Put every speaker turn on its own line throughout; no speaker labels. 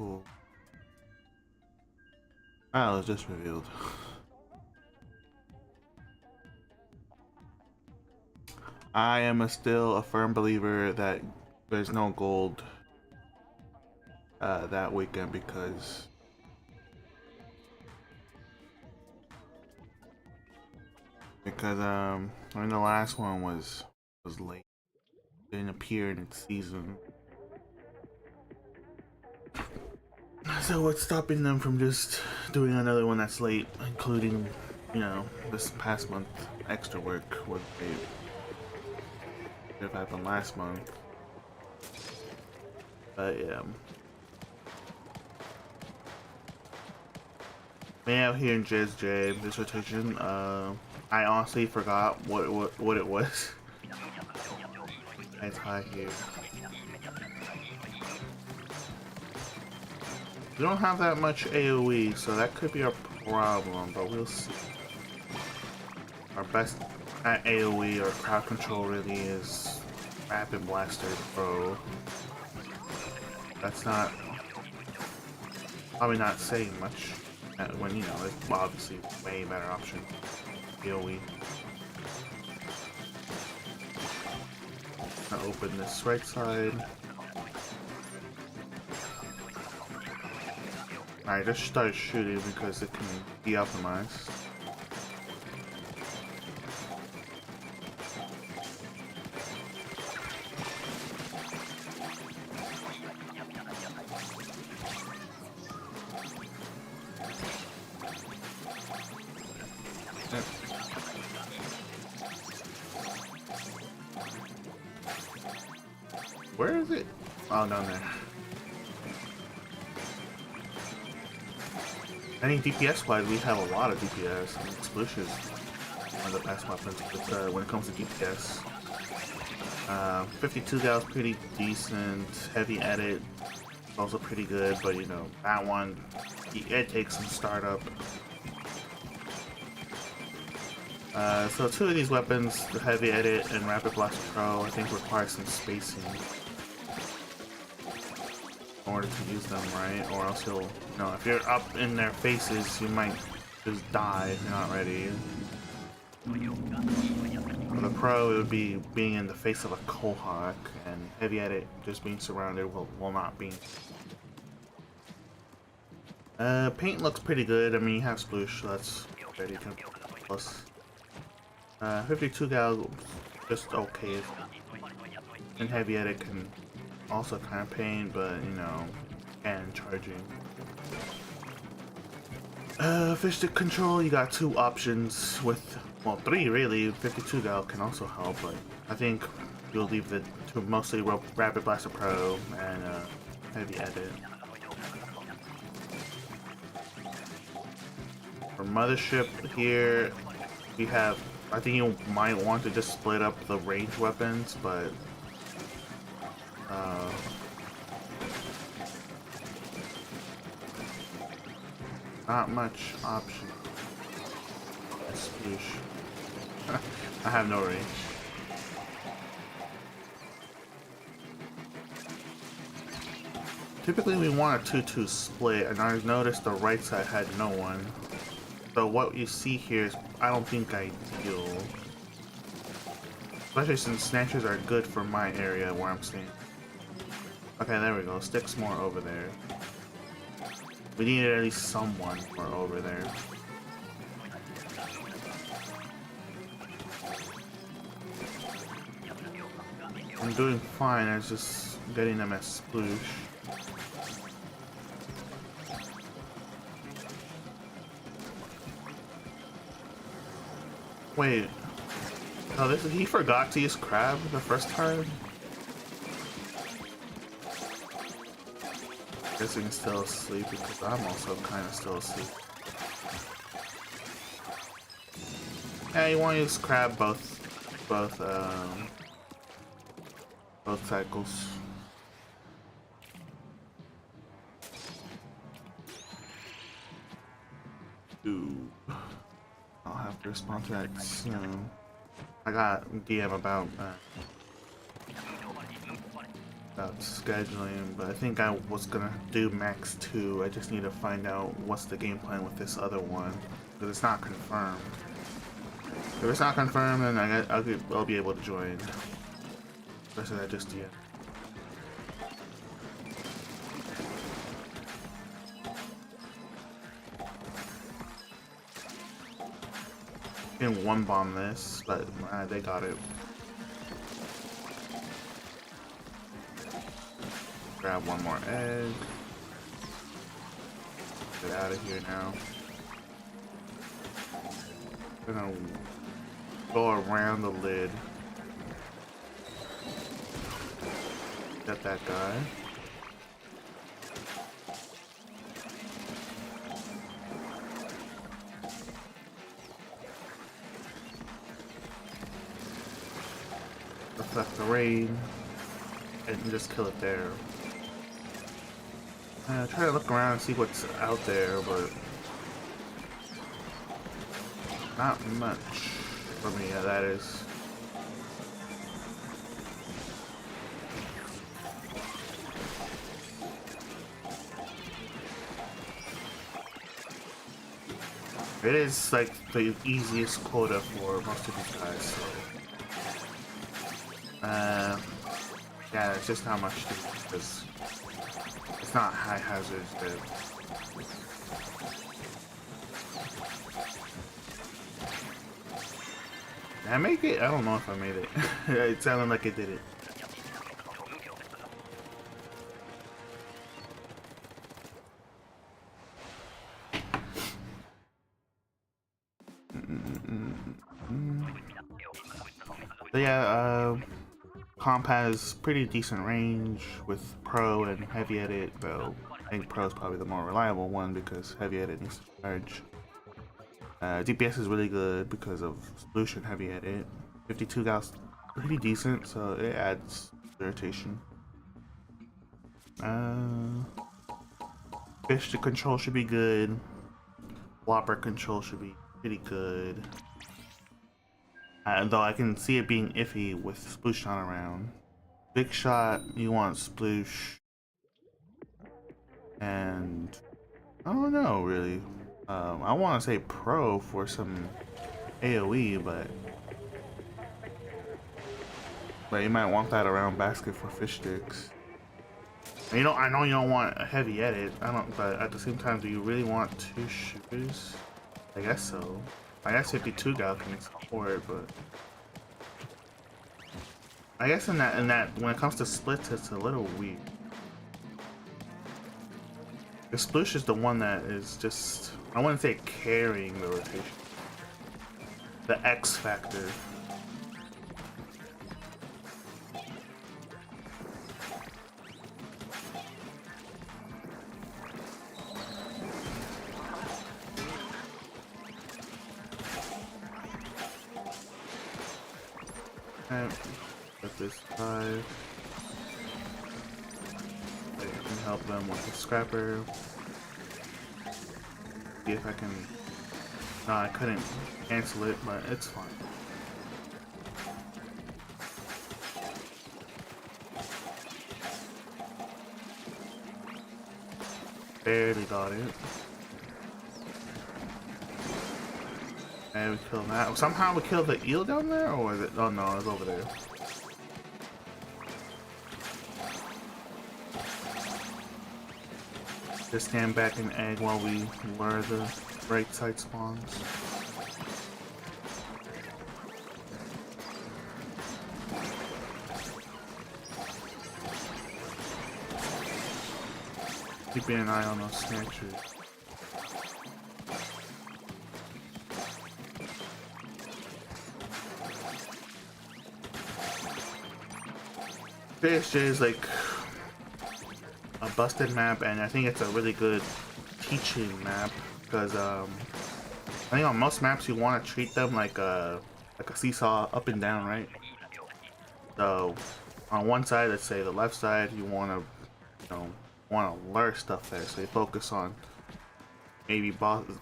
cool. Oh, it was just revealed. I am still a firm believer that there's no gold that weekend because I mean the last one was late. It didn't appear in its season. So what's stopping them from just doing another one that's late, including, you know, this past month extra work would have happened last month. But yeah. Me out here in JSJ dissertation, I honestly forgot what it was. It's high here. We don't have that much AoE, so that could be a problem, but we'll see. Our best at AoE or crowd control really is Rapid Blaster Pro. That's not probably not saying much when, you know, it's obviously way better option. AoE. I'll open this right side. I just started shooting because it can be optimized. Where is it? Oh, down there. I think DPS wise, we have a lot of DPS. I mean, Splush is one of the best weapons when it comes to DPS. 52 gal is pretty decent. Heavy edit is also pretty good, but you know, that one, it takes some startup. So two of these weapons, the Heavy Edit and Rapid Blaster Pro, I think require some spacing in order to use them, right? Or else you'll, you know, if you're up in their faces, you might just die if you're not ready. For the Pro, it would be being in the face of a Cohawk, and Heavy Edit, just being surrounded, will not be. Paint looks pretty good. I mean, you have Sploosh, so that's ready to plus. 52 gal, just okay. And Heavy Edit can also kind of paint, but you know, and charging. Fish stick control, you got two options with, well, three really. 52 gal can also help, but I think you'll leave the to mostly Rapid Blaster Pro and Heavy Edit. For Mothership here, we have, I think you might want to just split up the range weapons, but not much option. Sploosh. I have no range. Typically we want a 2-2 split, and I noticed the right side had no one. So what you see here is, I don't think ideal. Especially since snatchers are good for my area where I'm staying. Okay, there we go. Sticks more over there. We needed at least someone more over there. I'm doing fine, I was just getting them as Sploosh. Wait. Oh, he forgot to use crab the first time? Guessing he's still asleep because I'm also kind of still asleep. Yeah, you want to use crab both cycles. Ooh. I'll have to respond to that soon. I got DM about about scheduling, but I think I was gonna do max 2. I just need to find out what's the game plan with this other one, because it's not confirmed. If it's not confirmed, then I'll be able to join. Rest of that just yet. Can one bomb this, but they got it. Grab one more egg. Get out of here now. Gonna go around the lid. Get that guy. Reflect the rain and just kill it there. Try to look around and see what's out there, but not much for me. Yeah, that is. It is like the easiest quota for most of these guys. So. Yeah, it's just not much to do because it's not high hazard. Did I make it? I don't know if I made it. It sounded like it did it. So yeah, comp has pretty decent range with Pro and Heavy Edit, though I think Pro is probably the more reliable one because Heavy Edit needs to charge. DPS is really good because of Solution Heavy Edit. 52 gals pretty decent, so it adds irritation. Fish to control should be good. Whopper control should be pretty good. Though I can see it being iffy with Sploosh on around. Big shot, you want Sploosh. And I don't know really. I want to say Pro for some AoE, but you might want that around basket for fish sticks. And I know you don't want a Heavy Edit. But at the same time, do you really want 2 shooters? I guess so. I guess 52 gal can support it, but I guess in that when it comes to splits, it's a little weak. The Sploosh is the one that is just, I wouldn't say carrying the rotation. The X factor. Put this 5. I can help them with the scrapper. See if I can. No, I couldn't cancel it, but it's fine. Barely got it. And we killed that. Somehow we killed the eel down there, or was it? Oh no, it's over there. Just stand back and egg while we lure the right side spawns. Keeping an eye on those snatchers. JSJ is like a busted map, and I think it's a really good teaching map because I think on most maps you want to treat them like a seesaw, up and down, right? So on one side, let's say the left side, you want to lure stuff there, so you focus on maybe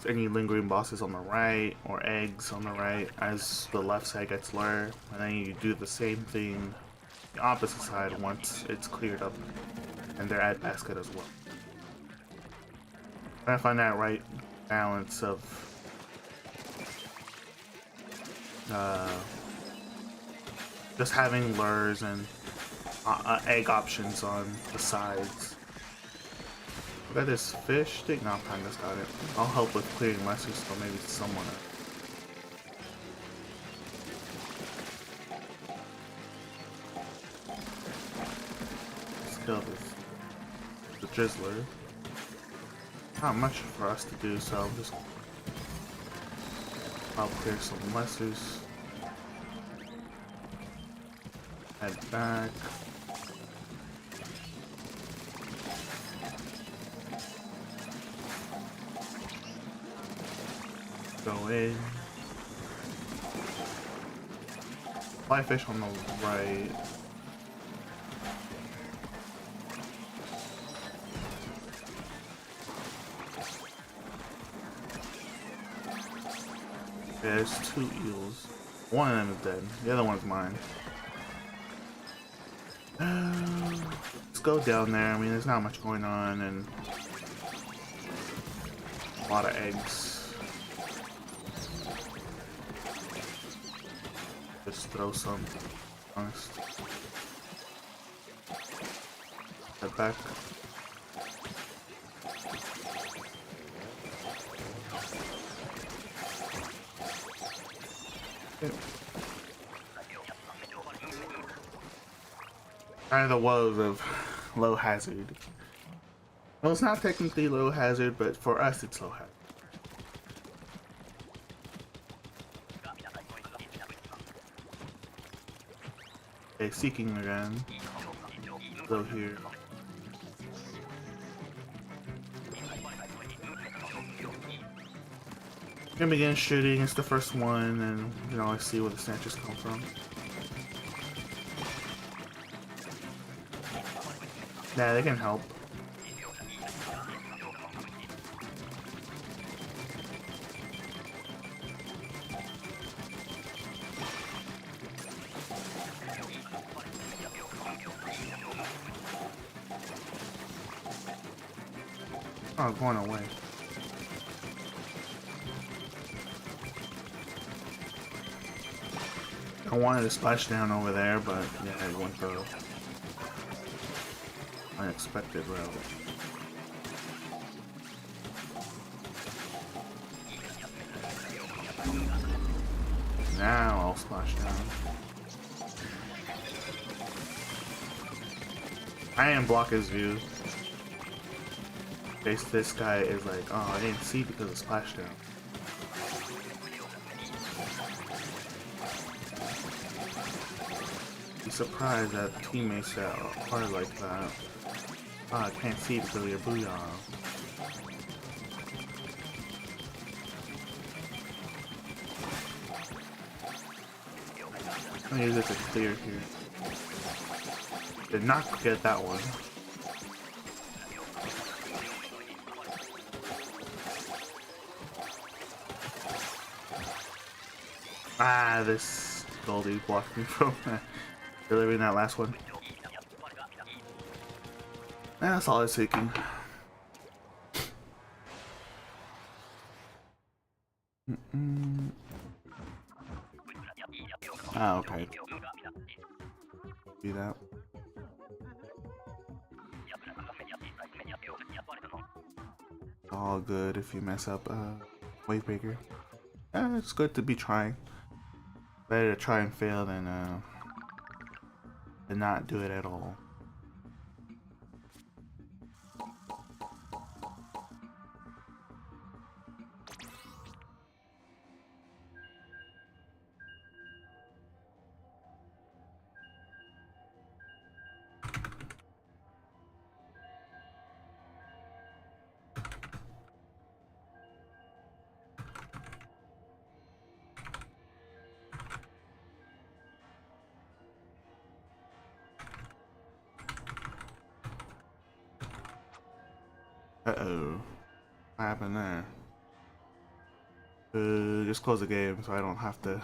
any lingering bosses on the right or eggs on the right as the left side gets lure, and then you do the same thing the opposite side once it's cleared up, and their ad basket as well. Trying to find that right balance of just having lures and egg options on the sides. Look at this fish thing. No, Panda's got it. I'll help with clearing lessers, so maybe someone. Let's kill the drizzler. Not much for us to do, so I'll clear some lessers. Head back. Go in. Fly fish on the right. Yeah, there's 2 eels. One of them is dead. The other one's mine. Let's go down there. I mean, there's not much going on, and a lot of eggs. Just throw some. Honest. Head back. Okay. Kind of the woes of low hazard. Well, it's not technically low hazard, but for us it's low hazard. Okay, seeking again. Go here. Gonna begin shooting. It's the first one, and you can always see where the snatches come from. Yeah, they can help. Oh, going away. I wanted to splash down over there, but yeah, it went the unexpected route. Now I'll splash down. I didn't block his view. This guy is like, oh, I didn't see because of splashdown. Be surprised that teammates that are like that. Oh, I can't see because of your booyah. I'm gonna use it to clear here. Did not get that one. Ah, this Goldie blocked me from delivering that last one. That's all I was seeking. Ah, okay. Do that. All good if you mess up wave breaker. It's good to be trying. Better to try and fail than not do it at all. Uh-oh. What happened there? Just close the game so I don't have to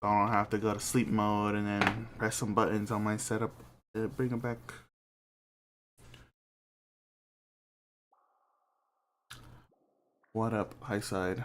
So I don't have to go to sleep mode and then press some buttons on my setup to bring it back. What up, high side?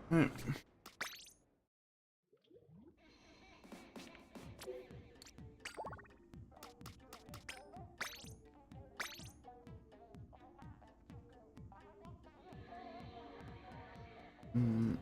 Hmm. Mm.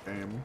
Game.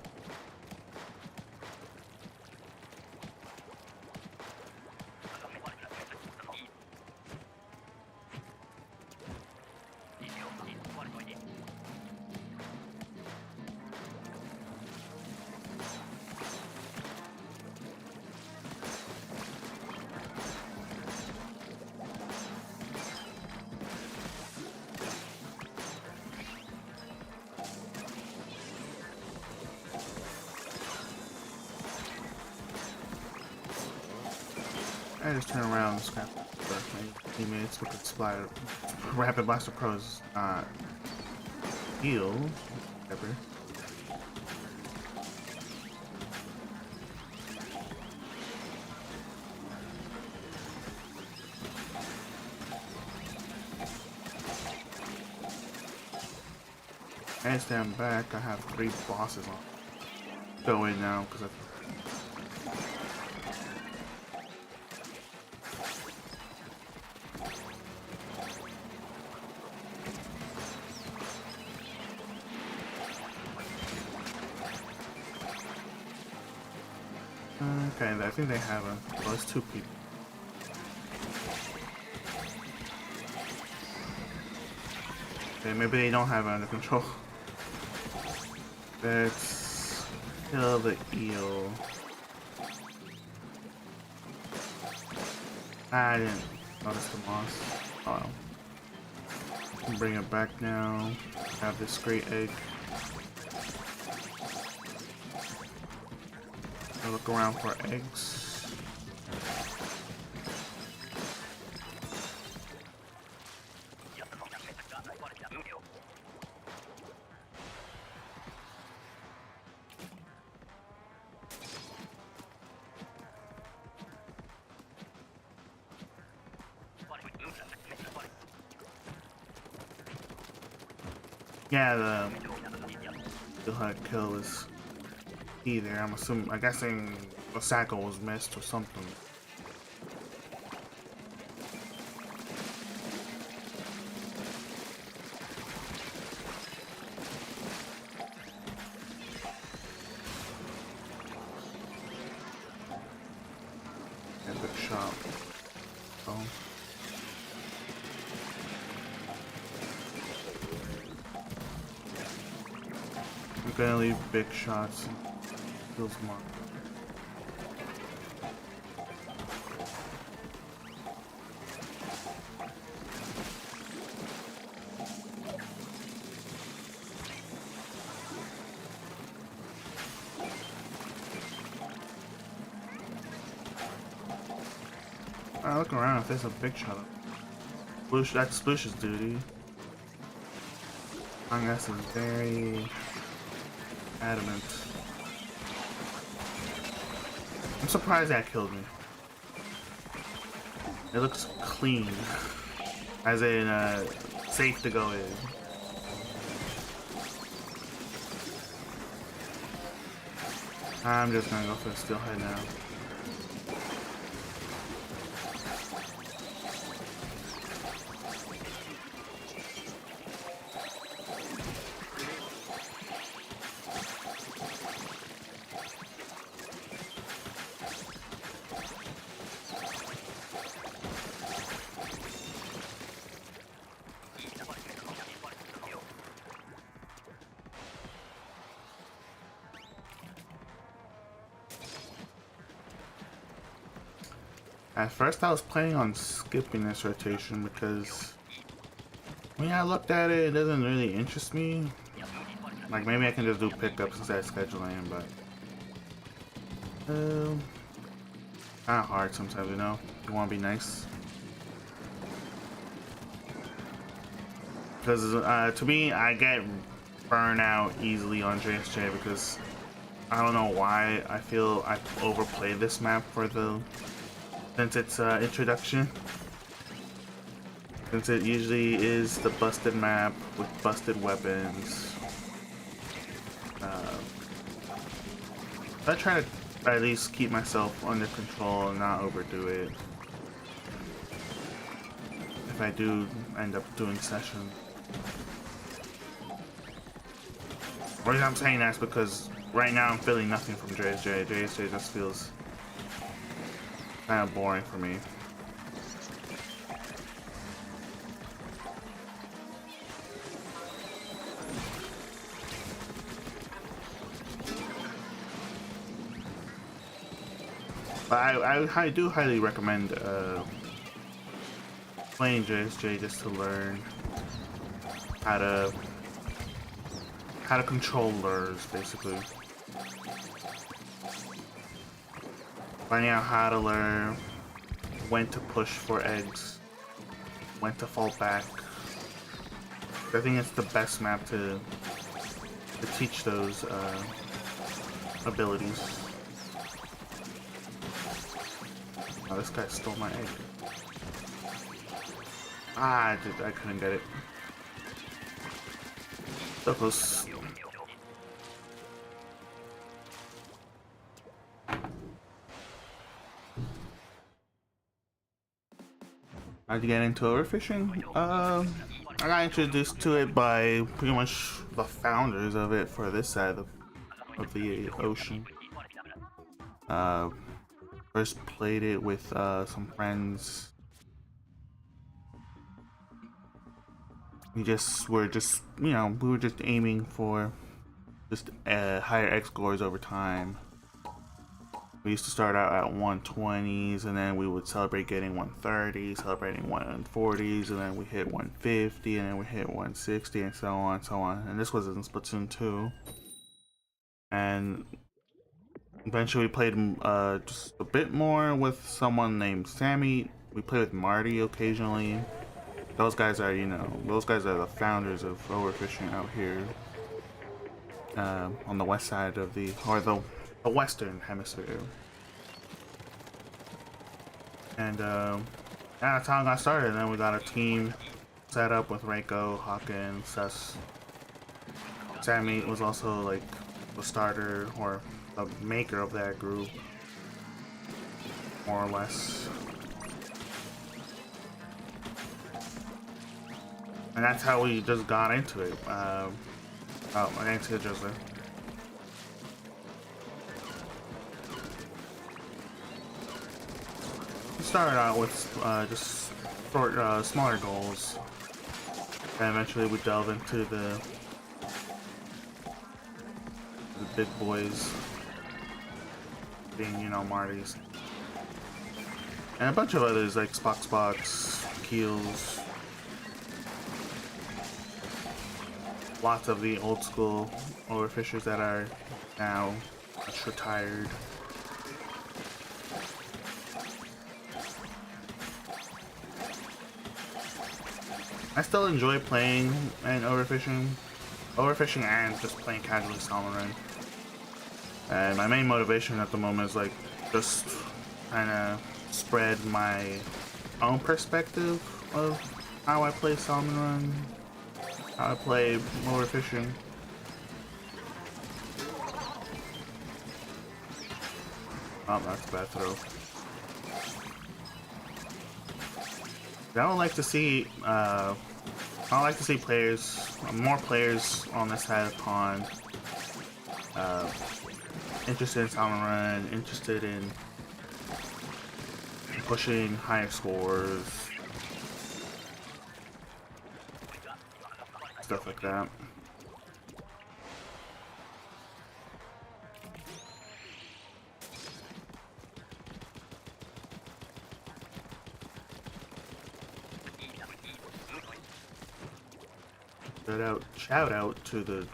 I just turn around and scrap my teammates with the splatter. Rapid Blaster Pro's not heal. Whatever. I stand back. I have 3 bosses on. Go in now because okay, I think they have a. Well, it's 2 people. Okay, maybe they don't have it under control. Let's kill the eel. I didn't notice the moss. Oh, bring it back now. Have this great egg. I look around for eggs. Yeah, the hard kill is either. I'm guessing a Sacco was missed or something. Epic shot. Oh. I'm gonna leave big shots and kills more. I look around if there's a big shot. Sploosh, that's Sploosh's duty. Angus is very adamant. I'm surprised that killed me. It looks clean. As in, safe to go in. I'm just gonna go for the steelhead now. At first I was planning on skipping this rotation because when I looked at it, it doesn't really interest me. Like maybe I can just do pickups instead of scheduling, but kind of hard sometimes, you know? You want to be nice. Because to me, I get burned out easily on JSJ because I don't know why I feel I overplayed this map since its introduction. Since it usually is the busted map with busted weapons. I try to at least keep myself under control and not overdo it. If I do end up doing session. The reason I'm saying that is because right now I'm feeling nothing from JSJ. JSJ just feels kind of boring for me. But I do highly recommend playing JSJ just to learn how to control lures, basically. Finding out how to learn when to push for eggs, when to fall back. I think it's the best map to teach those abilities. Oh, this guy stole my egg. Ah, I couldn't get it. So close. How'd you get into overfishing? I got introduced to it by pretty much the founders of it for this side of the ocean. First played it with some friends. We were just aiming for just higher X scores over time. We used to start out at 120s, and then we would celebrate getting 130s, celebrating 140s, and then we hit 150, and then we hit 160, and so on and so on. And this was in Splatoon 2. And eventually we played just a bit more with someone named Sammy. We played with Marty occasionally. Those guys are, those guys are the founders of overfishing out here. On the west side of the western hemisphere. And that's how I got started. And then we got a team set up with Reiko, Hawkins, Sus. Sammy was also like the starter, or the maker of that group, more or less. And that's how we just got into it. Oh, I didn't see the drizzler. We started out with just short, smaller goals. And eventually we delve into the big boys. Being, you know, Marty's. And a bunch of others like Spox, Keels. Lots of the old school overfishers that are now much retired. I still enjoy playing and overfishing and just playing casually Salmon Run. And my main motivation at the moment is like just kind of spread my own perspective of how I play Salmon Run, how I play overfishing. Oh, that's a bad throw. I don't like to see players, more players on this side of the pond, interested in Salmon Run, interested in pushing higher scores, stuff like that. Shout out to the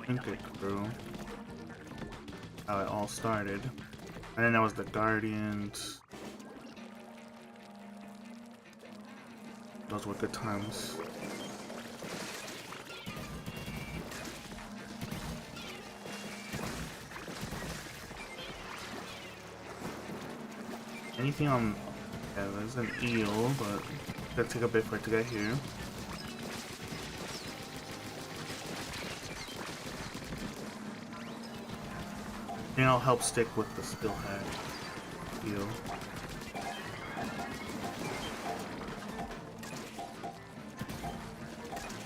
Trinket crew. How it all started. And then there was the Guardians. Those were good times. Anything on... Yeah, there's an eel, but it's gonna take a bit for it to get here. And I'll help stick with the steelhead eel.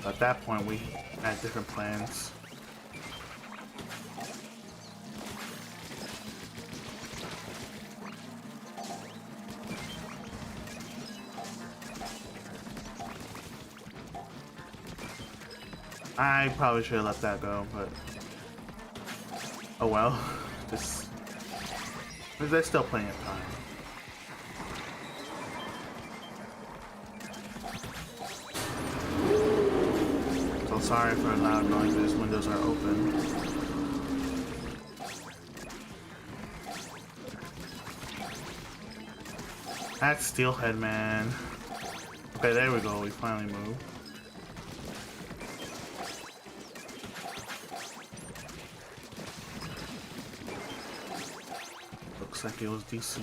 At that point, we had different plans. I probably should have let that go, but oh well. Just there's still plenty of time. So sorry for loud noises. Windows are open. That's steelhead, man. Okay, there we go. We finally moved. Looks like it was DC.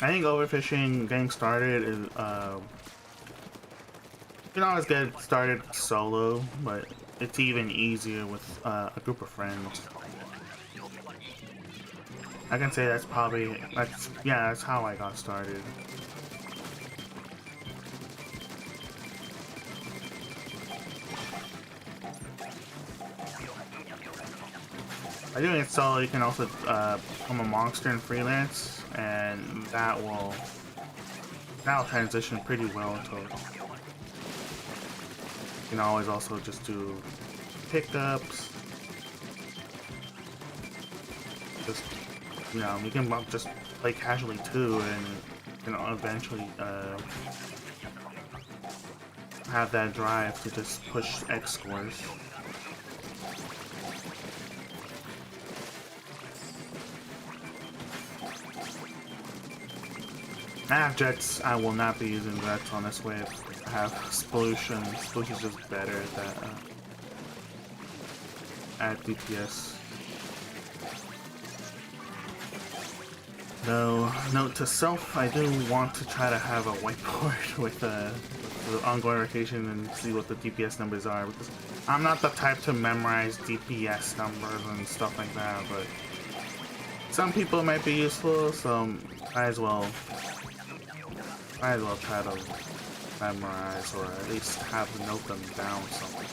I think overfishing getting started is, you can always get started solo, but it's even easier with a group of friends. I can say that's probably, that's how I got started. By doing it solo, you can also become a monster and freelance, and that'll transition pretty well to. You can always also just do pickups. Just, you know, you can just play casually too, and you know, eventually have that drive to just push X scores. I have jets. I will not be using jets on this wave. I have Sploosh, and Sploosh is just better at DPS. Though, note to self, I do want to try to have a whiteboard with the ongoing rotation and see what the DPS numbers are, because I'm not the type to memorize DPS numbers and stuff like that, but some people might be useful, so might as well try to memorize or at least note them down somewhere.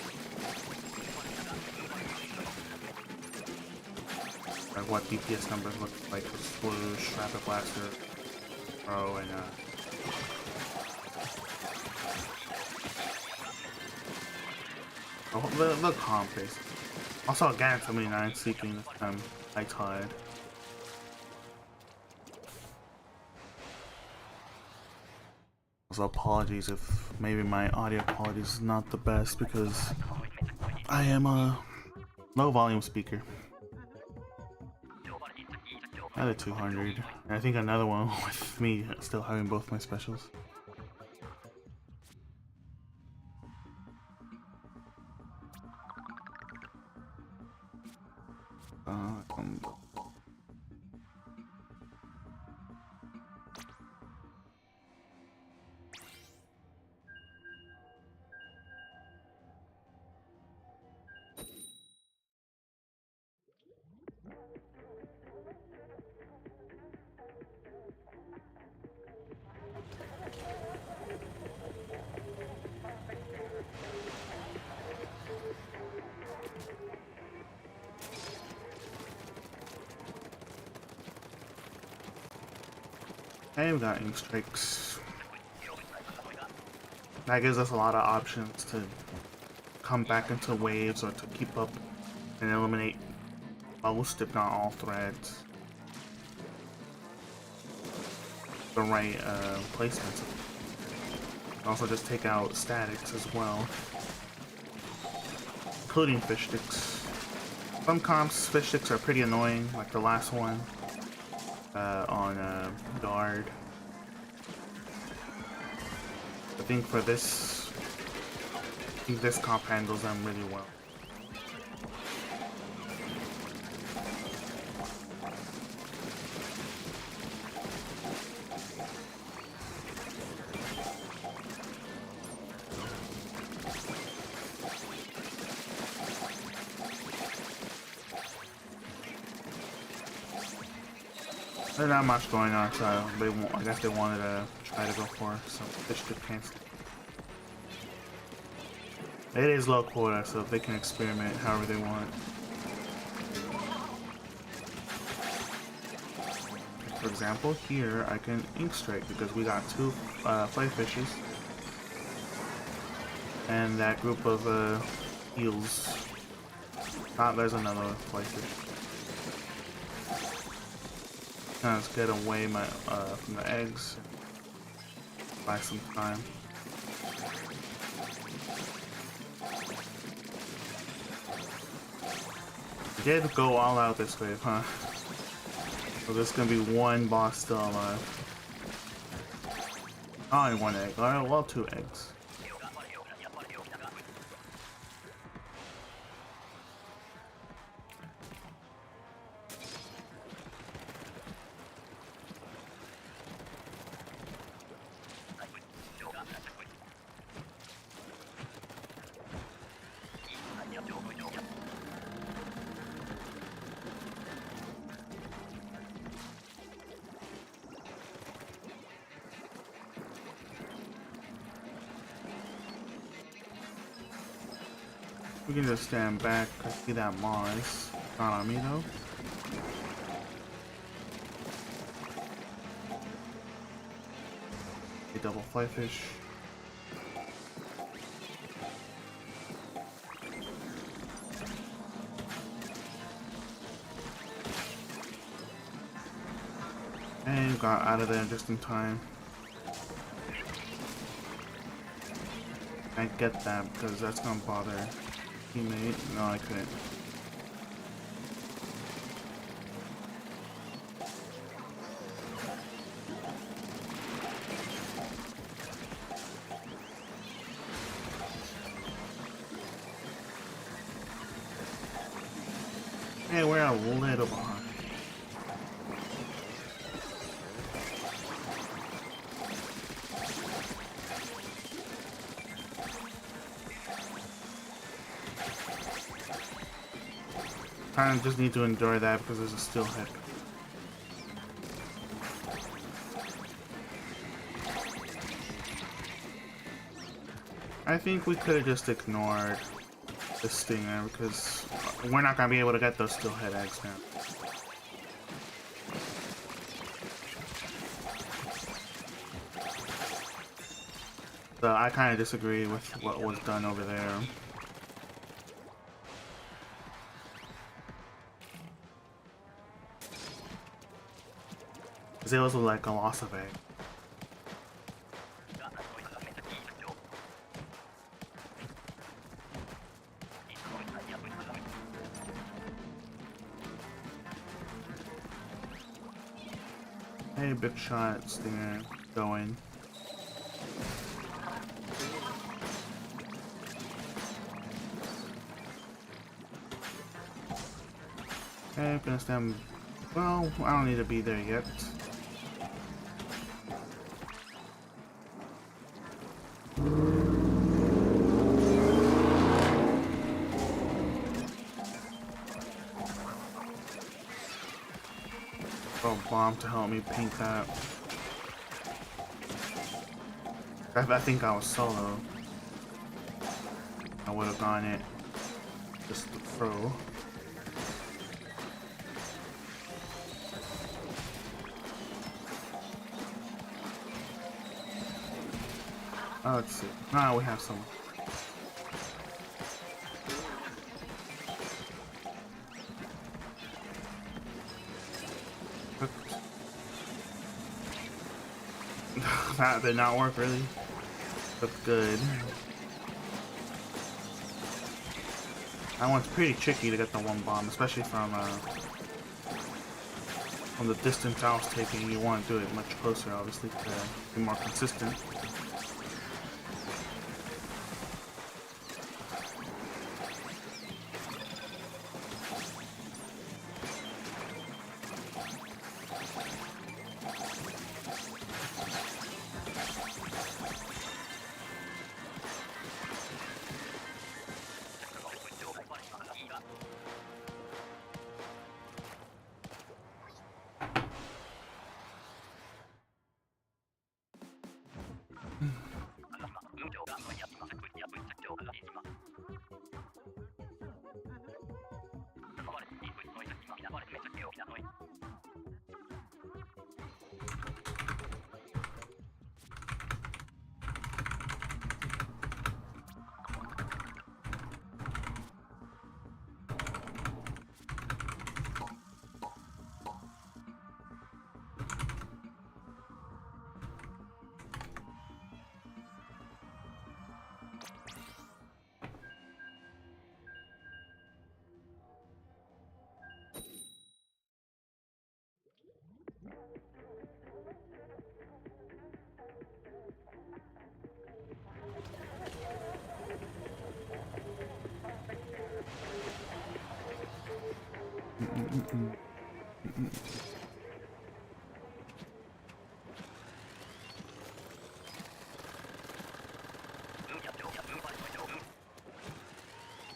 Like what DPS numbers look like for Sploosh, Rapid Blaster, Pro, and the comp base. Also again, 79 seeking this time, High Tide. Also apologies if maybe my audio quality is not the best because I am a low volume speaker. Another 200. And I think another one with me still having both my specials. I've got ink strikes. That gives us a lot of options to come back into waves or to keep up and eliminate most, if not all, threads. The right placements. Also just take out statics as well, including fish sticks. Some comps, fish sticks are pretty annoying, like the last one. On guard. I think for this, this comp handles them really well. There's not much going on, so I guess they wanted to try to go for some fish to cancel. It is low quota, so they can experiment however they want. For example, here I can ink strike because we got two fly fishes and that group of eels. Ah, there's another fly fish. Let's get away from the eggs. Buy some time. I did go all out this wave, huh? So there's gonna be one boss still alive. Oh, and one egg. Alright, well, two eggs. We can just stand back. I see that Mars. Not on me though. A double fly fish. And got out of there just in time. I get that because that's gonna bother teammate. No, I couldn't. Hey, we're a little behind. kind of just need to endure that because there's a steelhead. I think we could have just ignored the stinger because we're not gonna be able to get those steelhead eggs now. So I kind of disagree with what was done over there. Because it was like a loss of egg. Hey, big shot stinger going. Okay, gonna stand. Well, I don't need to be there yet. Throw a bomb to help me paint that. I think I was solo. I would have gone it just the pro. Oh, let's see. Now we have some. That did not work really. Looked good. That one's pretty tricky to get the one bomb, especially from the distance I was taking. You want to do it much closer, obviously, to be more consistent.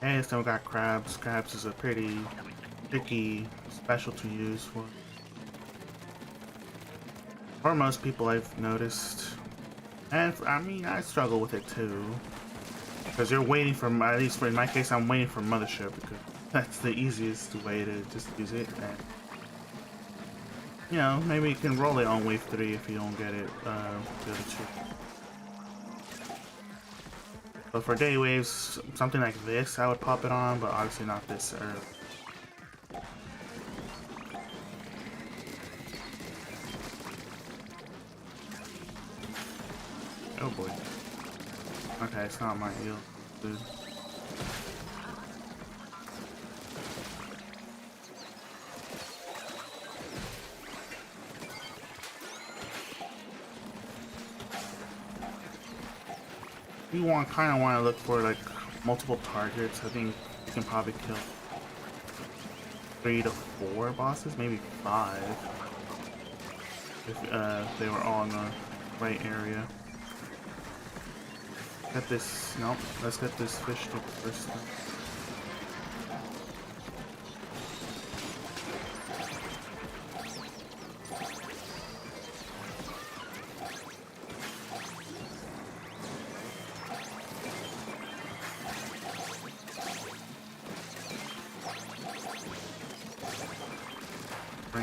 And still got crabs. Crabs is a pretty tricky special to use for most people, I've noticed. And I mean, I struggle with it too. Because you're waiting for, at least in my case, I'm waiting for Mothership because that's the easiest way to just use it. And, you know, maybe you can roll it on wave 3 if you don't get it, the other two. But for day waves, something like this, I would pop it on, but obviously not this early. Oh boy. Okay, it's not my eel, dude. You kind of want to look for like multiple targets. I think you can probably kill 3 to 4 bosses, maybe 5, if they were all in the right area. Get this. Nope. Let's get this fish stick first.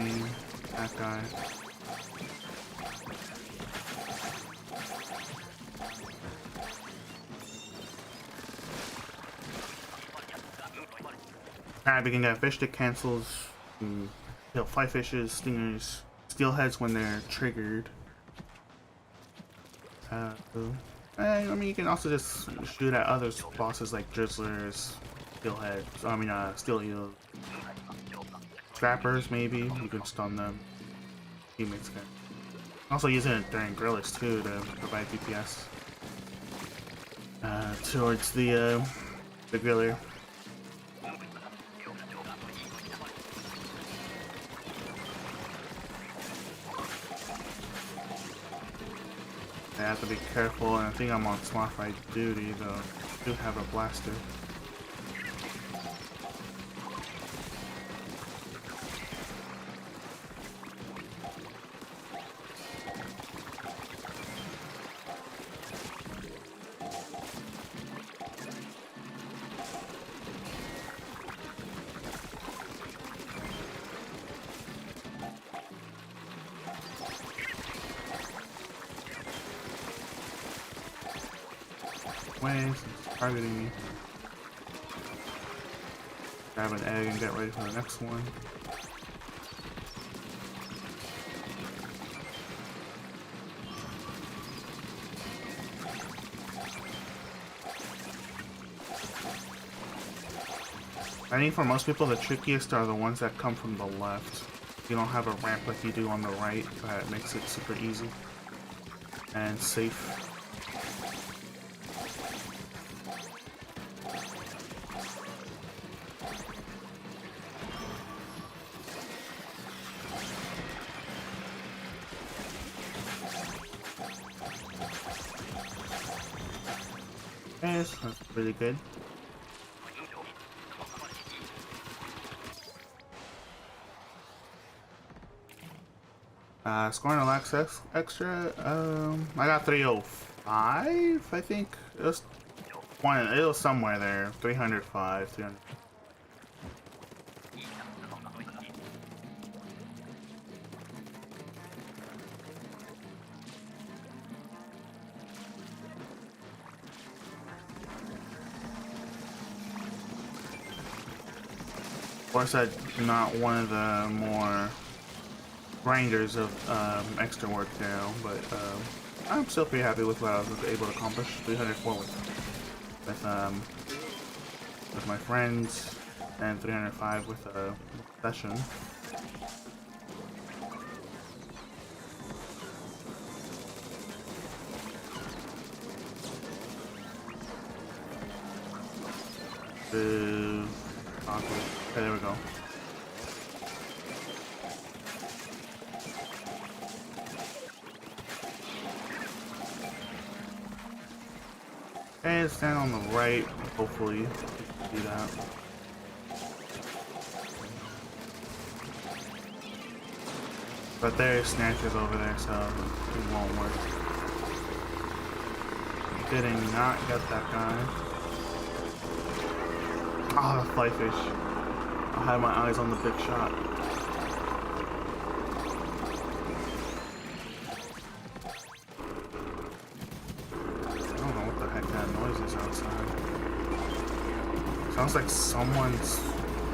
green, that guy. Alright, we can get a fish that cancels, kill 5 fishes, stingers, steelheads when they're triggered. I mean, you can also just shoot at other bosses like drizzlers, steelheads, steel eels, trappers maybe, you can stun them. Teammates can. Also using it during grillers too to provide DPS towards the griller. I have to be careful, and I think I'm on smart fight duty though. I do have a blaster. It's targeting me. Grab an egg and get ready for the next one. I think for most people the trickiest are the ones that come from the left. You don't have a ramp like you do on the right, that makes it super easy and safe. Yes, that's really good. Scoring a lax extra. I got 305, I think. It was somewhere there. 305, 300. Of course, I'm not one of the more grinders of extra work now, but I'm still pretty happy with what I was able to accomplish. 304 with my friends, and 305 with a session. Okay, there we go. And stand on the right, hopefully do that. But there's snatchers over there, so it won't work. Didn't not get that guy. Ah, oh, fly fish. I had my eyes on the big shot. I don't know what the heck that noise is outside. Sounds like someone's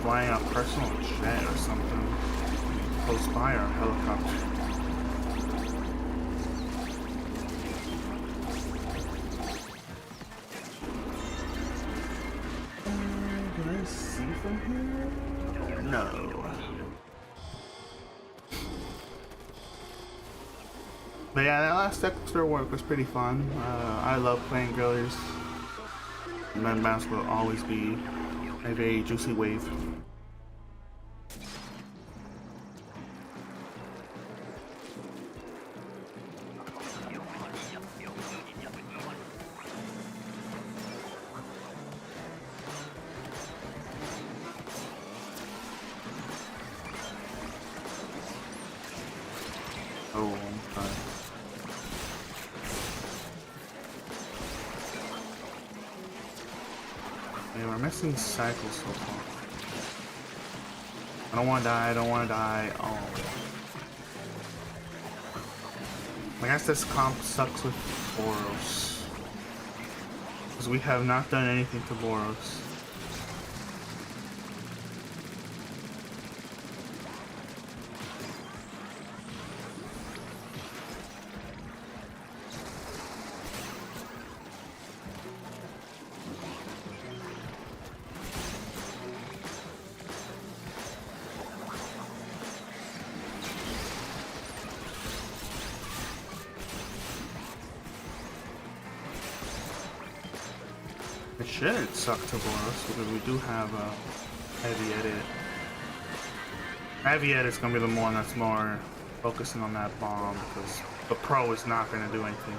flying a personal jet or something close by, or a helicopter. Can I see from here? No. But yeah, that last extra work was pretty fun. I love playing grillers. Men mouse will always be a very juicy wave. Oh, I'm sorry. Yeah, we're missing cycles so far. I don't want to die, I don't want to die. Oh. I guess this comp sucks with Boros. Because we have not done anything to Boros. It should suck to Boros because we do have a heavy edit. Heavy edit's gonna be the one that's more focusing on that bomb because the pro is not gonna do anything.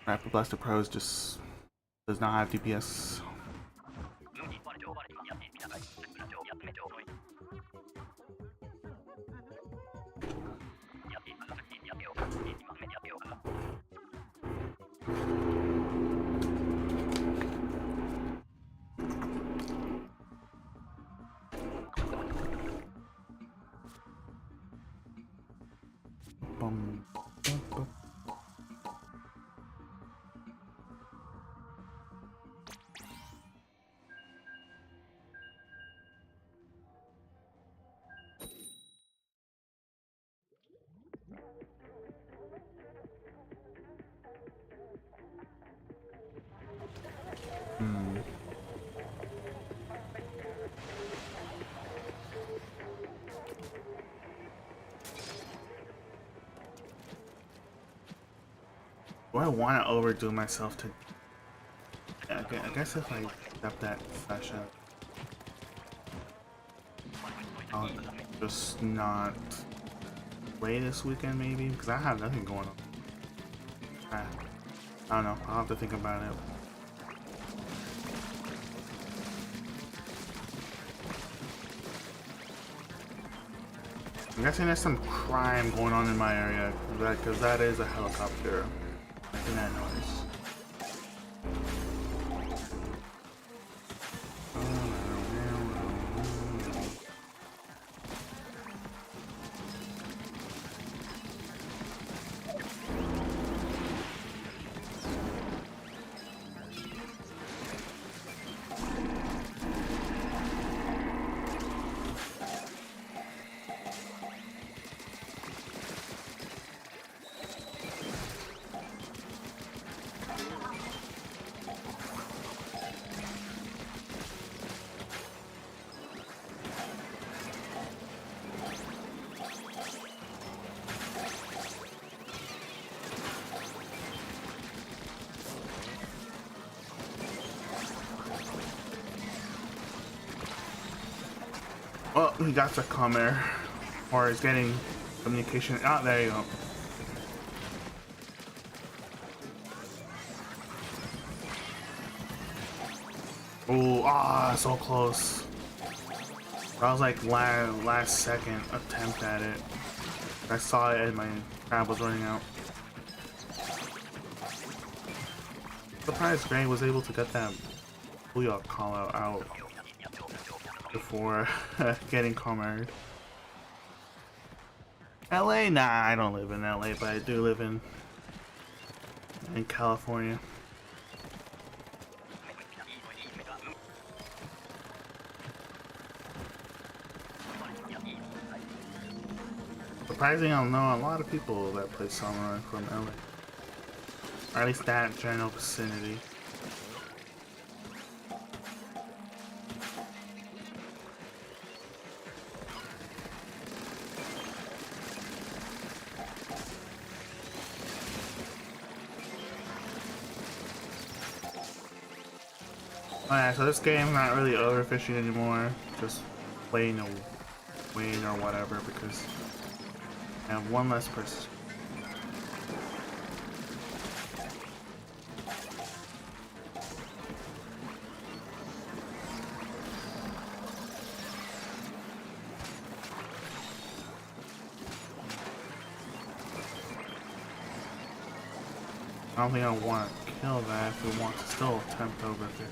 Rapid Blaster Pro is just does not have DPS. Bum, bum, bum. Do I want to overdo myself to... I guess if I step that session, I'll just not play this weekend maybe, because I have nothing going on. I don't know, I'll have to think about it. I'm guessing there's some crime going on in my area, because that is a helicopter making that noise. Oh, he got the comer, or is getting communication. Ah, there you go. Oh, ah, so close. That was like last second attempt at it. I saw it and my crab was running out. Surprised Gray was able to get that Booyah call out before getting comered. LA? Nah, I don't live in LA, but I do live in California. Surprisingly, I know a lot of people that play Salmon from LA. Or at least that general vicinity. Oh yeah, so this game's not really overfishing anymore, just playing a win or whatever because I have one less person. I don't think I want to kill that if we want to still attempt overfish.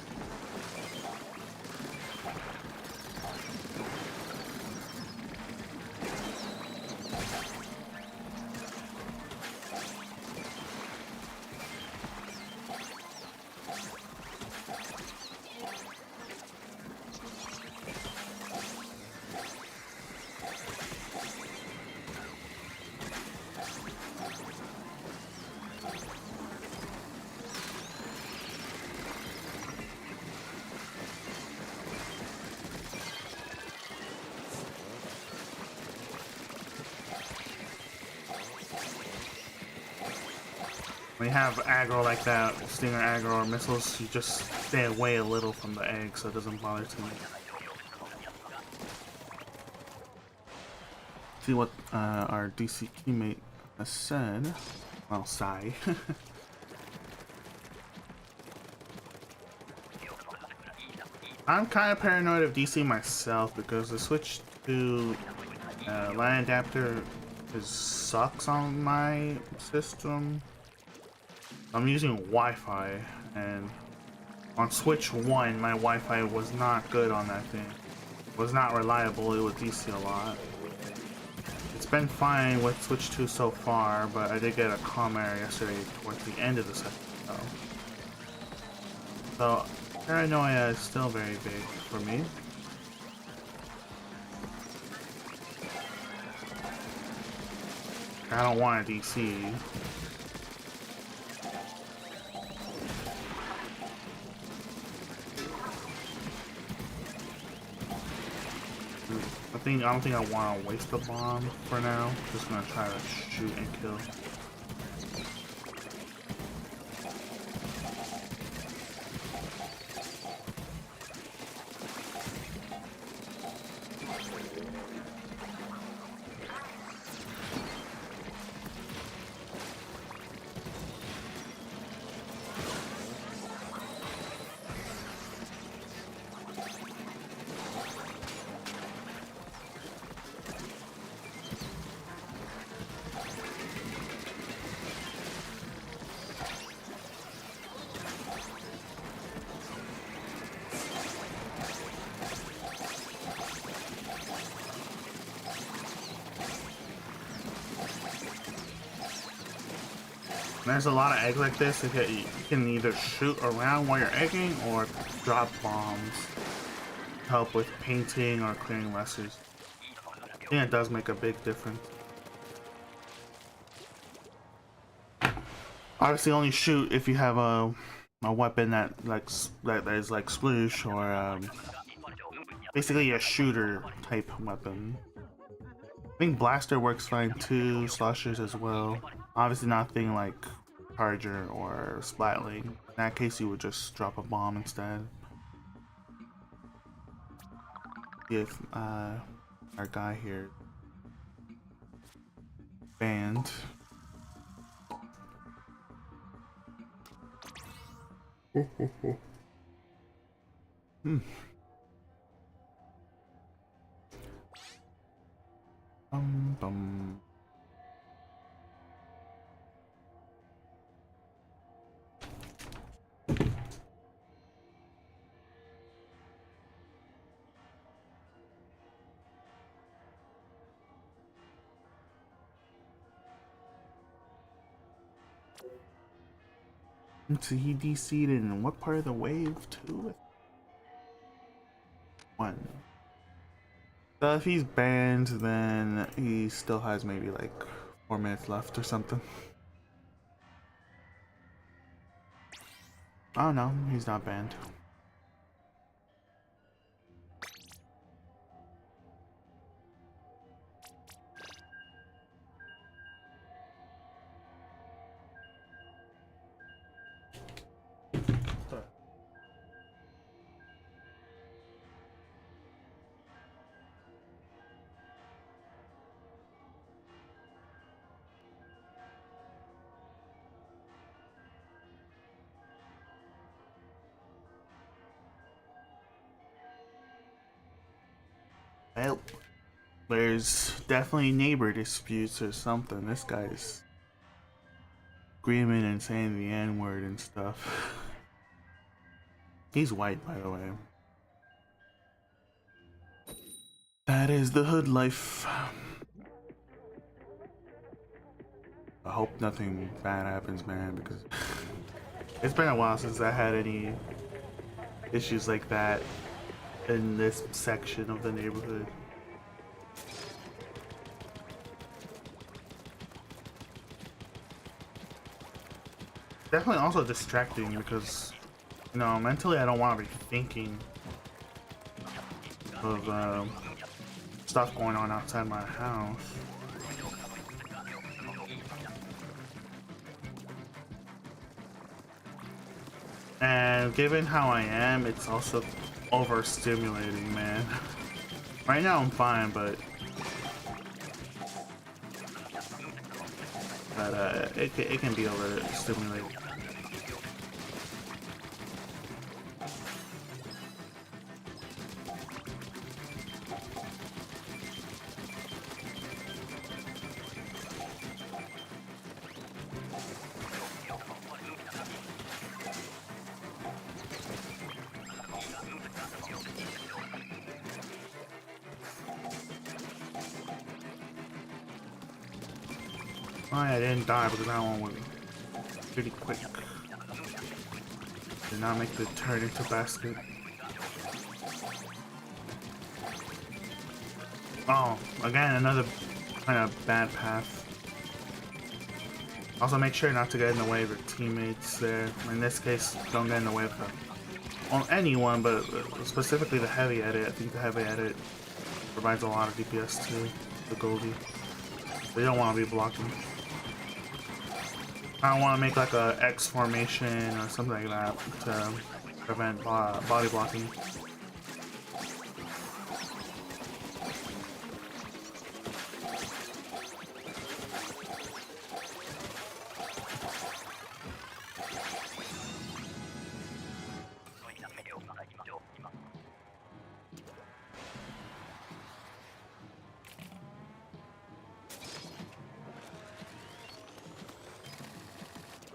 When you have aggro like that, stinger aggro or missiles, you just stay away a little from the egg so it doesn't bother too much. See what our DC teammate has said. Well, sigh. I'm kind of paranoid of DC myself because the switch to LAN adapter sucks on my system. I'm using Wi-Fi, and on Switch 1, my Wi-Fi was not good on that thing. It was not reliable, it would DC a lot. It's been fine with Switch 2 so far, but I did get a comm error yesterday towards the end of the session, so paranoia is still very big for me. I don't want a DC. I don't think I want to waste a bomb for now. Just gonna try to shoot and kill. There's a lot of eggs like this. You can either shoot around while you're egging or drop bombs to help with painting or clearing lessers. I think it does make a big difference. Obviously, only shoot if you have a weapon that is like sploosh or basically a shooter type weapon. I think blaster works fine too, sloshers as well. Obviously nothing like charger or splatling. In that case you would just drop a bomb instead. See if our guy here banned. Bum. So he DC'd in what part of the wave? 2? 1. So if he's banned, then he still has maybe like 4 minutes left or something. Oh no, he's not banned. Well, there's definitely neighbor disputes or something. This guy's screaming and saying the N-word and stuff. He's white, by the way. That is the hood life. I hope nothing bad happens, man, because it's been a while since I had any issues like that in this section of the neighborhood. Definitely also distracting because, you know, mentally I don't want to be thinking of stuff going on outside my house. And given how I am, it's also overstimulating, man. Right now I'm fine, but it can be overstimulating. I didn't die because that one was pretty quick. Did not make the turn into basket. Oh, again, another kind of bad path. Also, make sure not to get in the way of your teammates there. In this case, don't get in the way of anyone, but specifically the heavy edit. I think the heavy edit provides a lot of DPS to the Goldie. So you don't want to be blocking. I don't want to make like a X formation or something like that to prevent body blocking.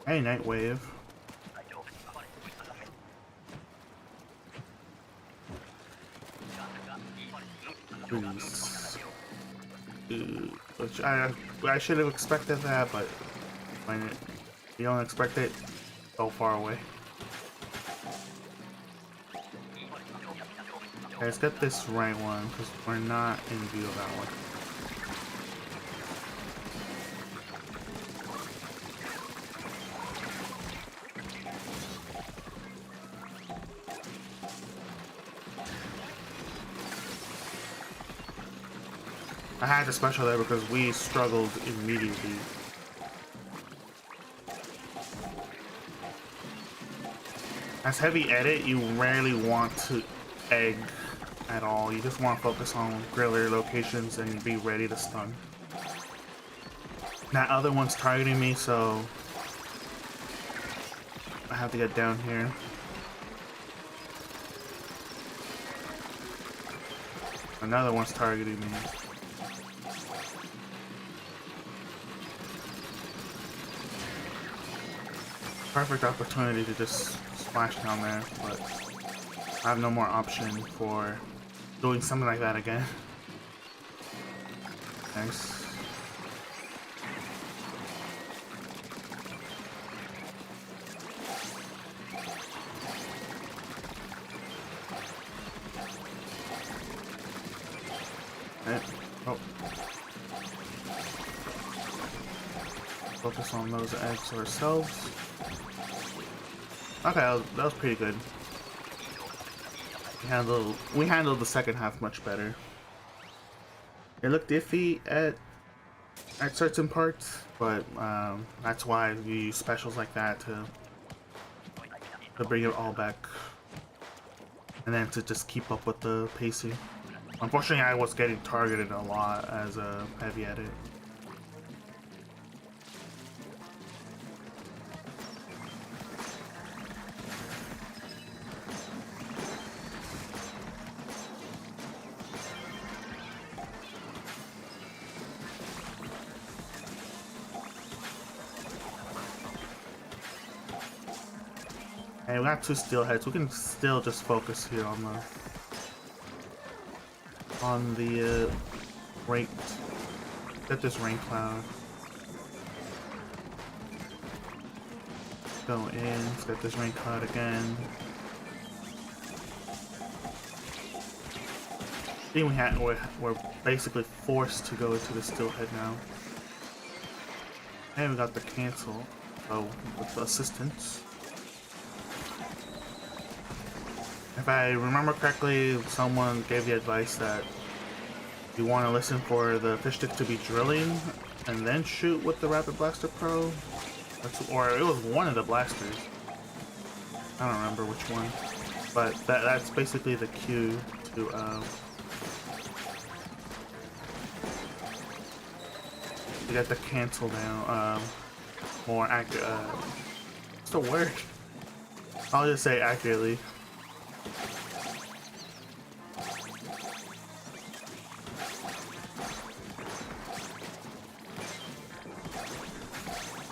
Hey, Night Wave. Please. Which I should have expected that, but when you don't expect it, so far away. Okay, let's get this right one, because we're not in view of that one. I had the special there because we struggled immediately. As heavy edit, you rarely want to egg at all. You just want to focus on griller locations and be ready to stun. That other one's targeting me, so I have to get down here. Another one's targeting me. Perfect opportunity to just splash down there, but I have no more option for doing something like that again. Nice. Oh. Focus on those eggs ourselves. Okay, that was pretty good. We handled the second half much better. It looked iffy at certain parts, but that's why we use specials like that to bring it all back, and then to just keep up with the pacing. Unfortunately, I was getting targeted a lot as a heavy edit. Hey, we got two steelheads. We can still just focus here on the rank. Get this rain cloud. Go in. Let's get this rain cloud again. I think we're basically forced to go into the steelhead now. And we got the cancel. Oh, with the assistance. If I remember correctly, someone gave the advice that you want to listen for the fish stick to be drilling and then shoot with the Rapid Blaster Pro. Or it was one of the blasters. I don't remember which one, but that's basically the cue to get the cancel down. More accurate. What's the word? I'll just say accurately.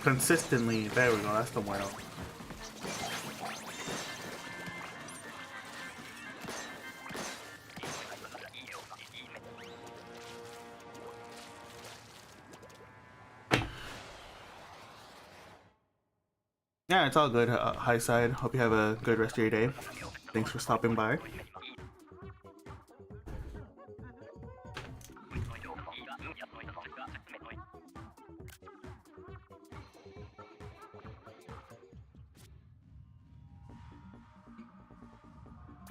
Consistently. There we go. That's the word. Yeah, it's all good, high side. Hope you have a good rest of your day. Thanks for stopping by.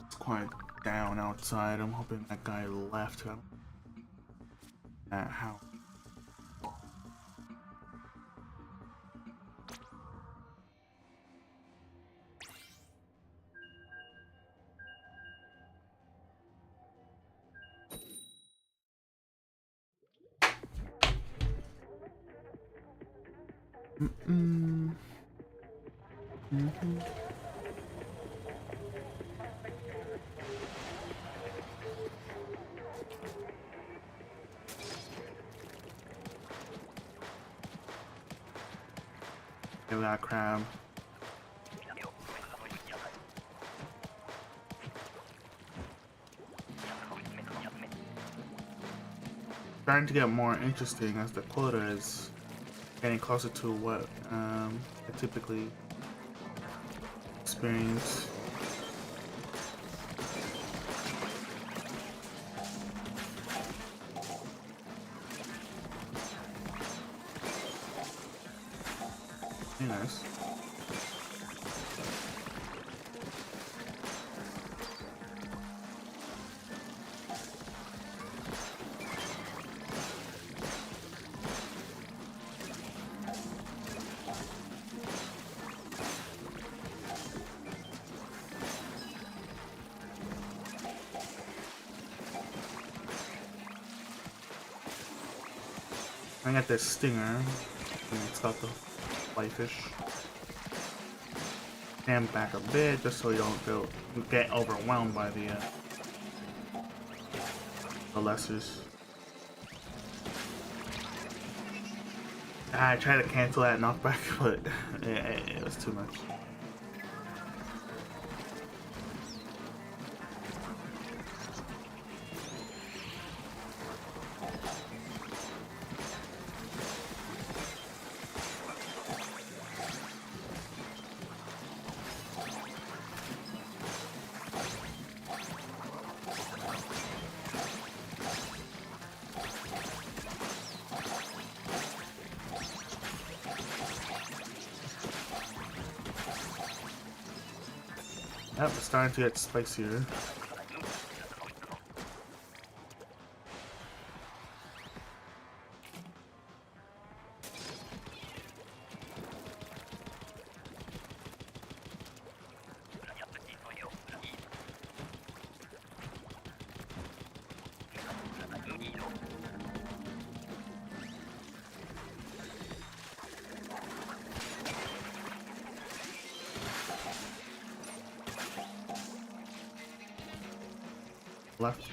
It's quite down outside. I'm hoping that guy left. How? We got crab. Starting to get more interesting as the quota is getting closer to what I typically experience. Very nice. I got this stinger, and it's got the whitefish. Stand back a bit just so you don't get overwhelmed by the lessers. I tried to cancel that knockback, but it was too much. Yep, it's starting to get spicier. Left.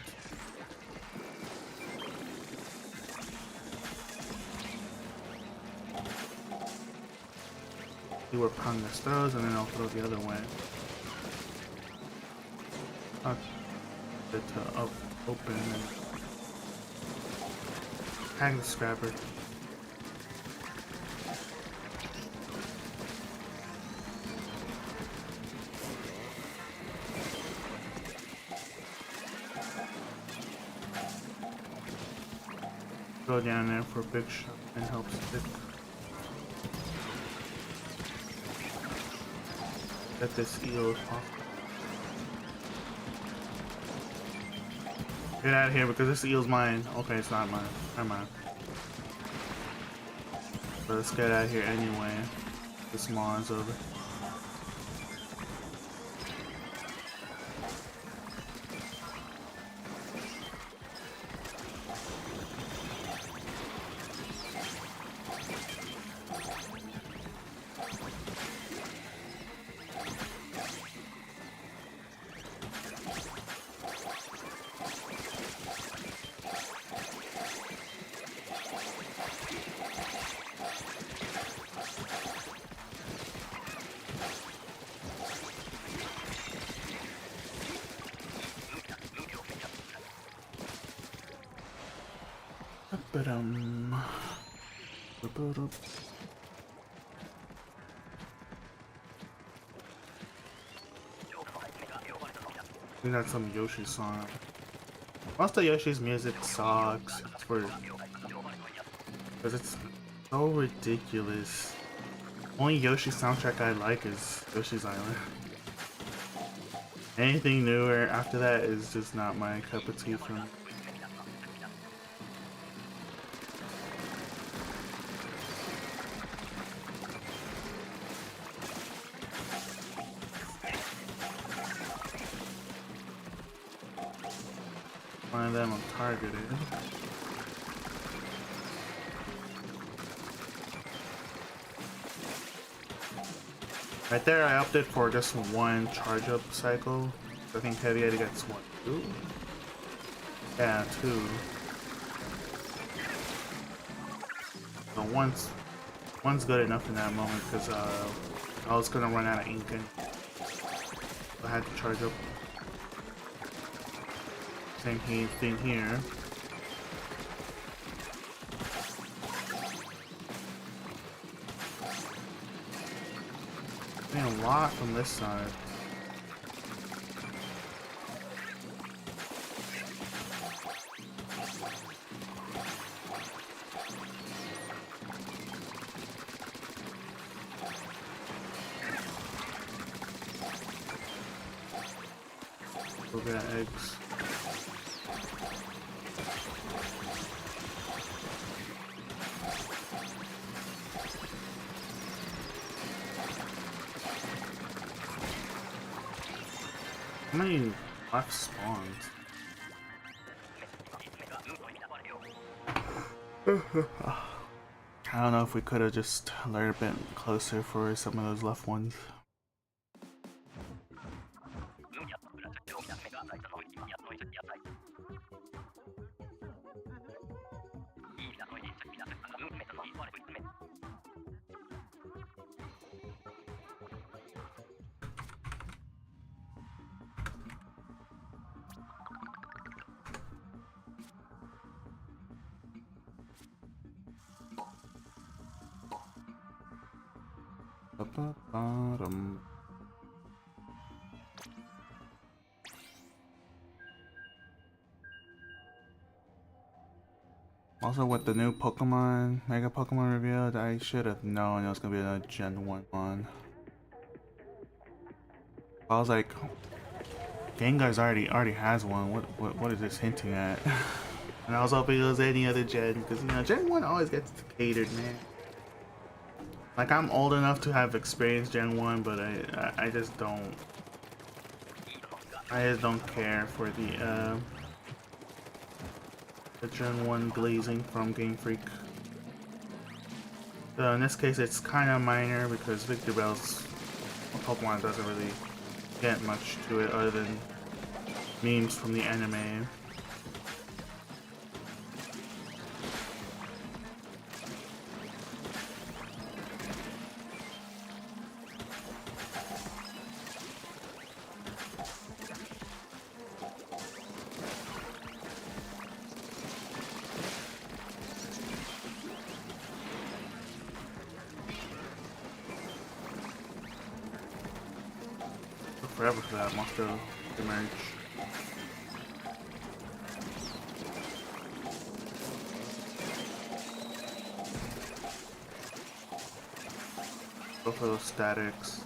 See where Pangas throws, and then I'll throw the other way. It to open and hang the scrapper. Go down there for a big shot and help stick. Get this eel off. Get out of here because this eel's mine. Okay, it's not mine. Never mind. But let's get out of here anyway. This mon's over. Ba-dum. Ba-ba-dum. We got some Yoshi song. Most of Yoshi's music sucks. It's for because it's so ridiculous. Only Yoshi soundtrack I like is Yoshi's Island. Anything newer after that is just not my cup of tea for me. One of them I'm targeted. Right there, I opted for just one charge up cycle. I think Heavy Eddie gets one, two. Yeah, two. So one's good enough in that moment because I was gonna run out of ink and I had to charge up. Same thing here. A lot from this side. Go get eggs. How many left spawned? I don't know if we could have just lured a bit closer for some of those left ones. Bottom. Also, with the new Pokemon, Mega Pokemon revealed, I should have known it was gonna be a Gen 1 one. I was like, Gengar's already has one. What is this hinting at? And I was hoping it was any other Gen, because you know Gen 1 always gets catered, man. Like, I'm old enough to have experienced Gen 1, but I just don't care for the Gen 1 glazing from Game Freak. So in this case it's kinda minor because Victor Bell's Pokemon doesn't really get much to it other than memes from the anime. Forever for that monster to emerge. Go for those statics.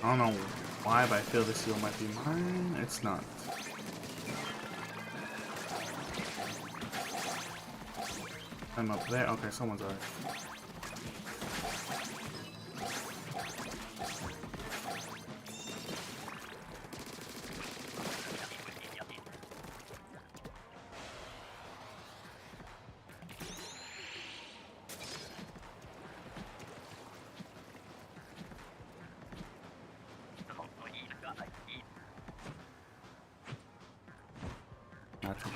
I don't know why, but I feel this seal might be mine. It's not. I'm up there. Okay, someone's alright. not to. I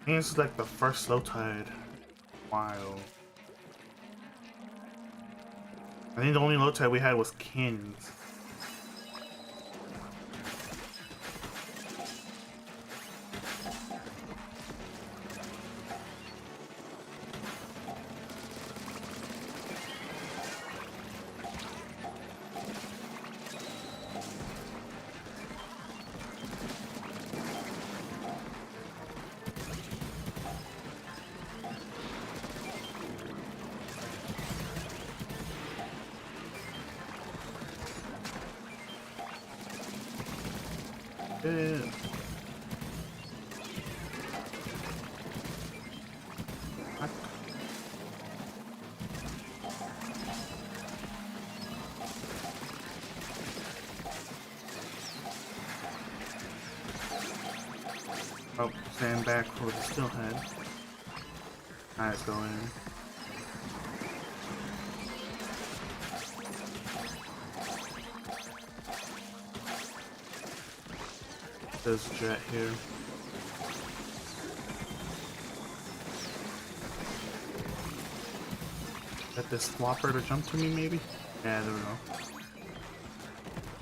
think this is like the first low tide. Wow. I think the only low tide we had was canyons. Oh, stand back for the steelhead. Alright, go in. There's a jet here. Get this flopper to jump to me, maybe? Yeah, there we go.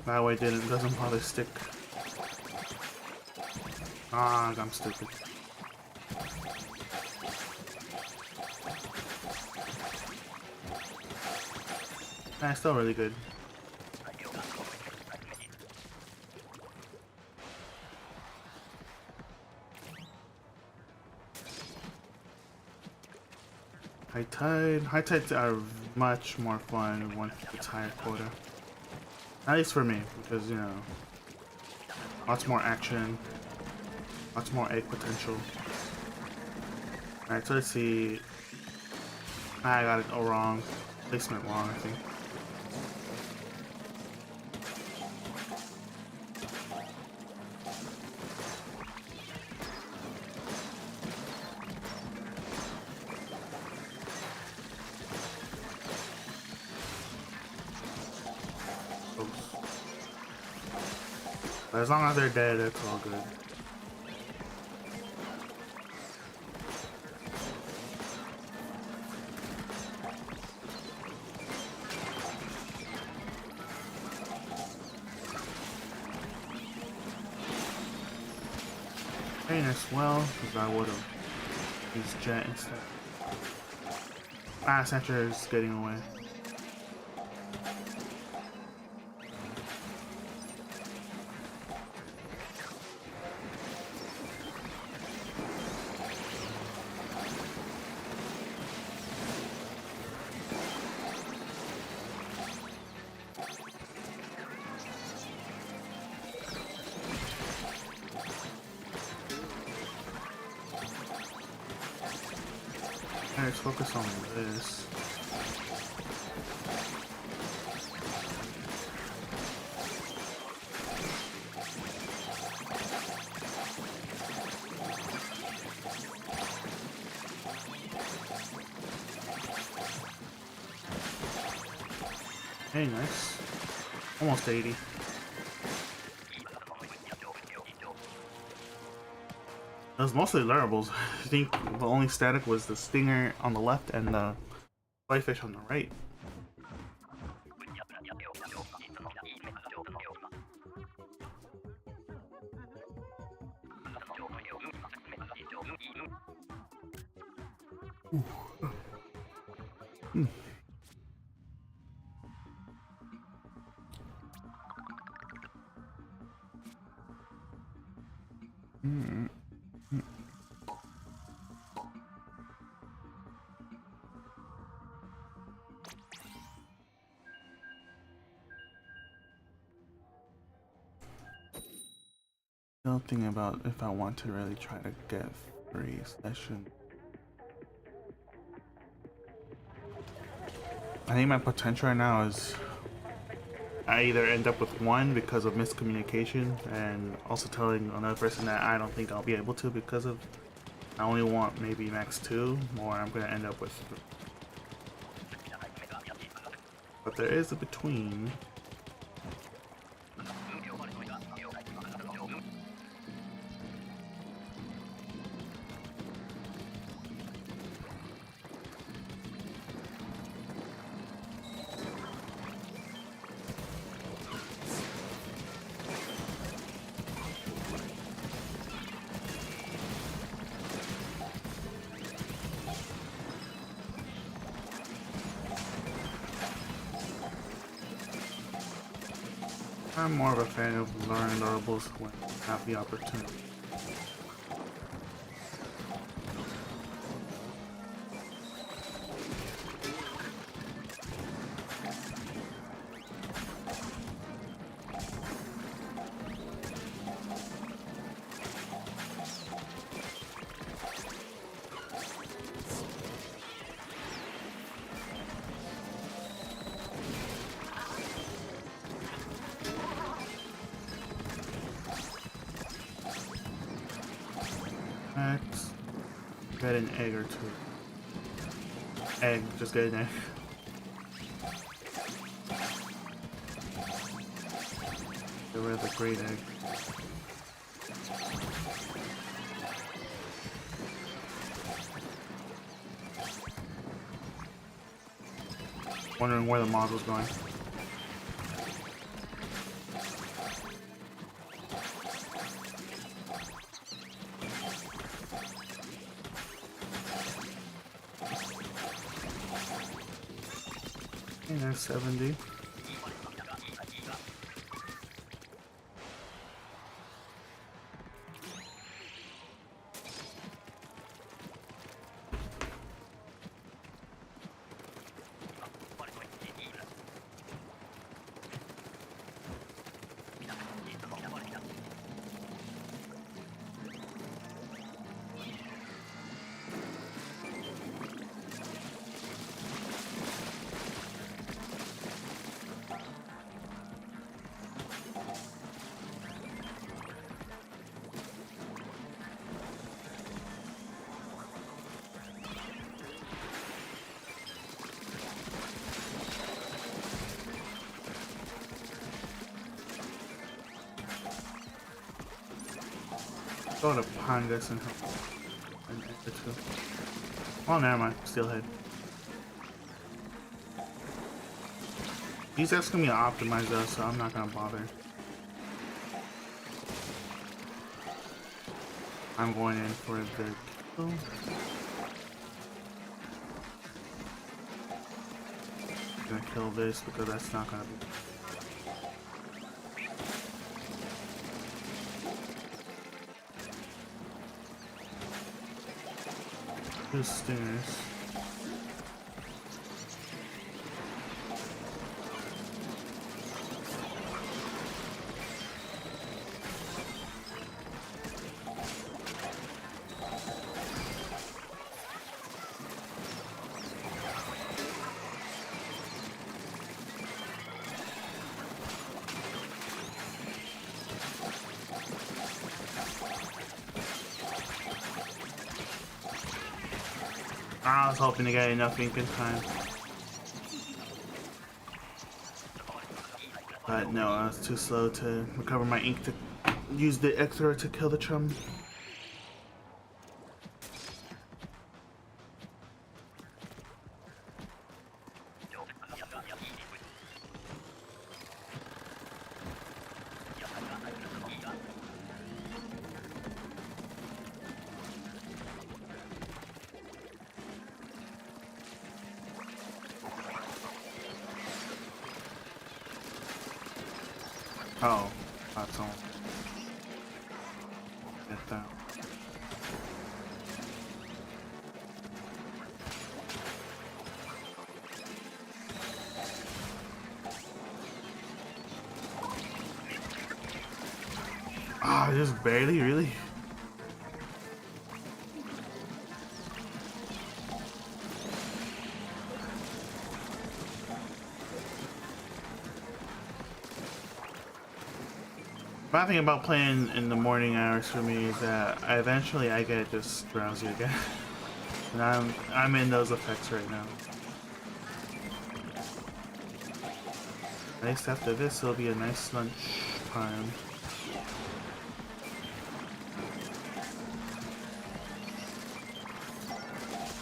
That way doesn't bother stick. Ah, I'm stupid. Nah, still really good. High tides are much more fun once it's higher quota. At least for me, because, you know, lots more action, lots more egg potential. Alright, so let's see. I got it all wrong. Placement wrong, I think. But as long as they're dead, it's all good. Okay, as well, because I would have used jet instead. Ah, Satcher is getting away. Let's focus on this. Hey, nice. Almost 80. It was mostly lurables. I think the only static was the stinger on the left and the whitefish on the right. Still thinking about if I want to really try to get 3 sessions. I think my potential right now is I either end up with 1 because of miscommunication and also telling another person that I don't think I'll be able to because of I only want maybe max 2, or I'm going to end up with 3. But there is a between. I'm more of a fan of learning lurables when I have the opportunity. Let's get an egg or two. Egg, just get an egg. Get rid of the great egg. Wondering where the mod was going. Okay, there's 70. Go to pond this and an egg or two. Oh, never mind. Steelhead. These eggs can be optimized though, so I'm not gonna bother. I'm going in for the kill. I'm gonna kill this because that's not gonna be. Two stingers. I was hoping to get enough ink in time. But no, I was too slow to recover my ink to use the extra to kill the chum. Oh, that's all. Get that. Ah, just barely, really. Bad thing about playing in the morning hours for me is that eventually I get just drowsy again. And I'm in those effects right now. At least after this it'll be a nice lunch time.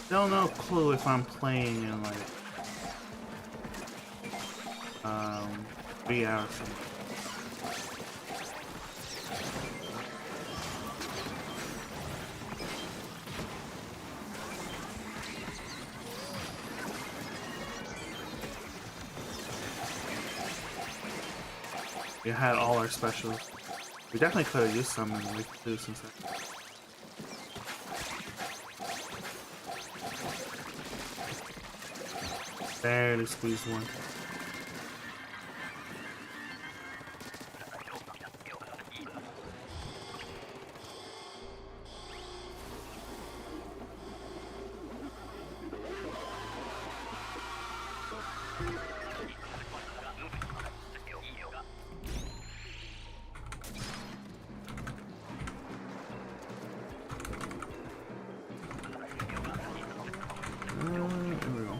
Still no clue if I'm playing in like 3 hours from now. We had all our specials. We definitely could have used some in week 2 since I barely squeezed one. Here we go.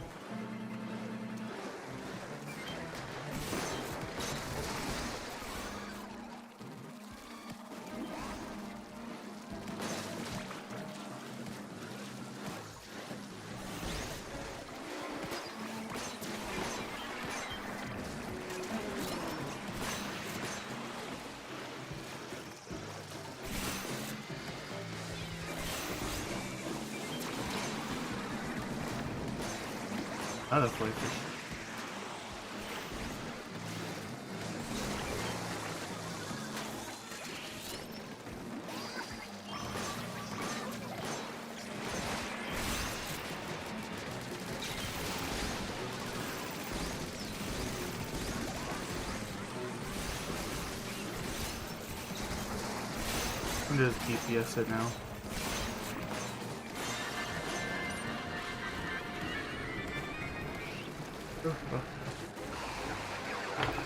Another fly fish. I'm just DPS it now.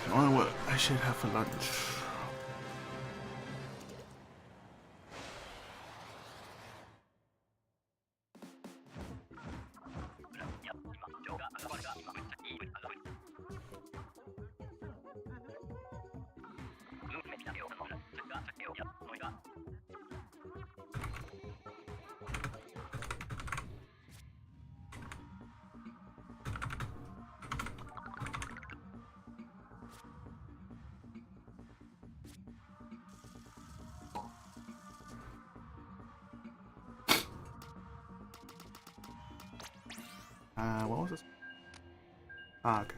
I wonder what I should have for lunch. What was this? Ah, okay.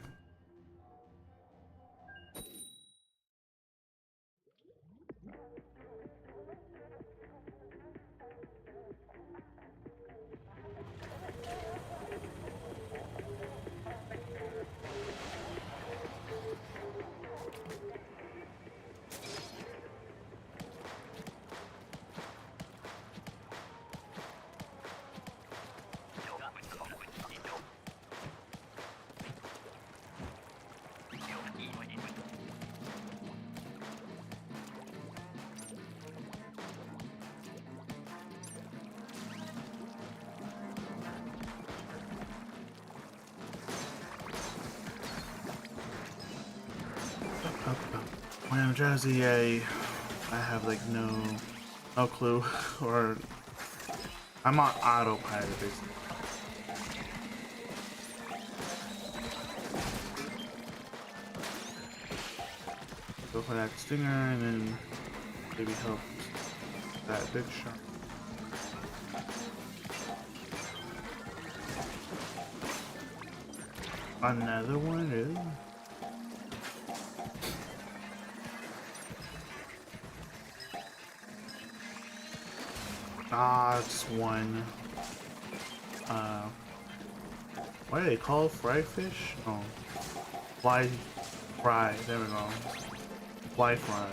When I'm Jersey, I have like no clue, or I'm on autopilot basically. Go for that stinger and then maybe help that big shark. Another one is. Ah, it's one. What do they call fry fish? Oh, fly fry. There we go. Fly fry.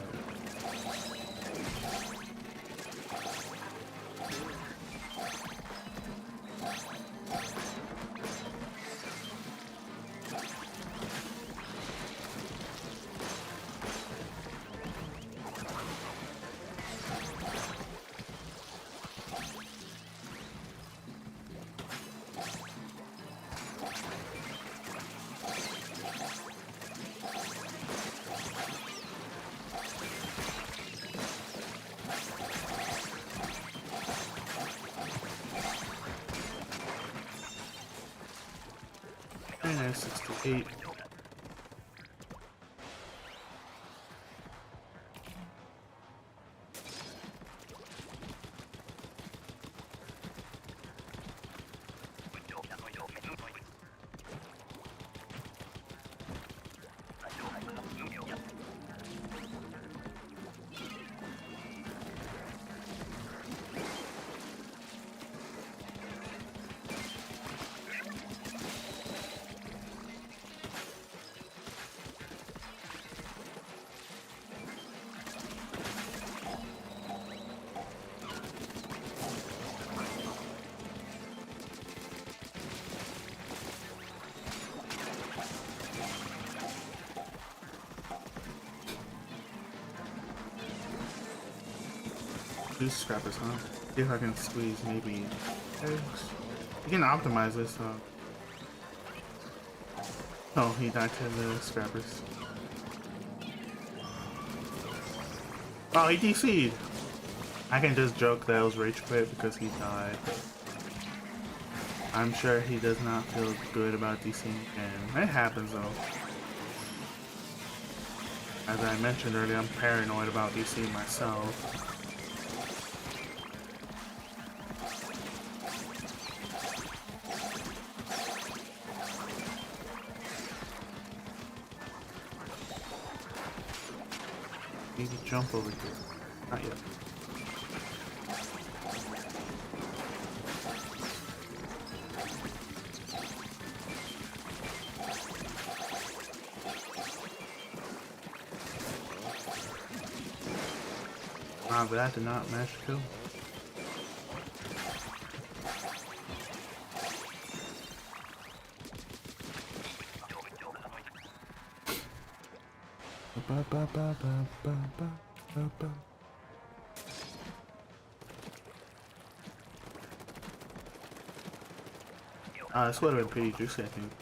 And 68. 2 scrappers, huh? See if I can squeeze maybe eggs. You can optimize this, so. Oh, he died to the scrappers. Oh, he DC'd! I can just joke that it was rage quit because he died. I'm sure he does not feel good about DCing again. It happens though. As I mentioned earlier, I'm paranoid about DCing myself. Maybe jump over here. Not yet. Ah, but that did not manage to kill. This would have been pretty juicy, I think.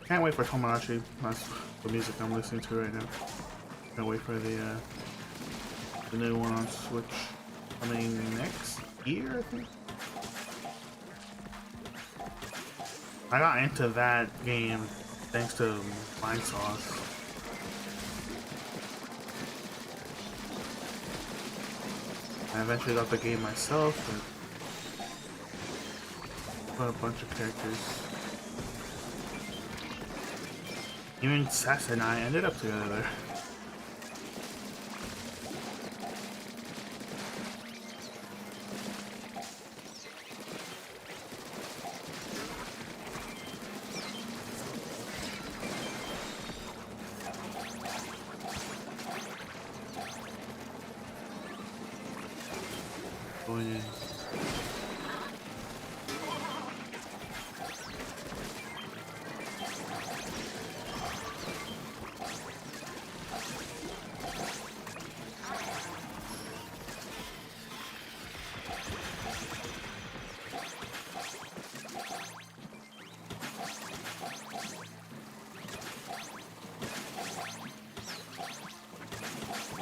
Can't wait for Tomodachi. That's the music I'm listening to right now. Can't wait for the new one on Switch coming next year, I think. I got into that game thanks to Mine Sauce. I eventually got the game myself, but a bunch of characters. Even Sessa and I ended up together. Oh yeah.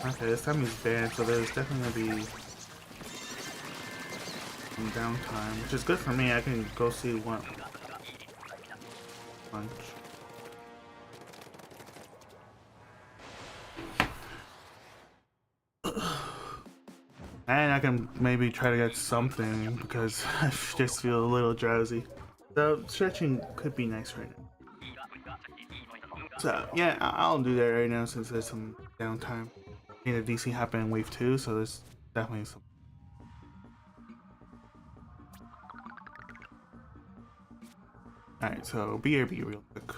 Okay, this time he's banned, so there's definitely gonna be some downtime, which is good for me. I can go see what lunch. And I can maybe try to get something because I just feel a little drowsy. So stretching could be nice right now. So yeah, I'll do that right now since there's some downtime. I think the DC happened in wave 2, so there's definitely some. Alright, so BRB real quick.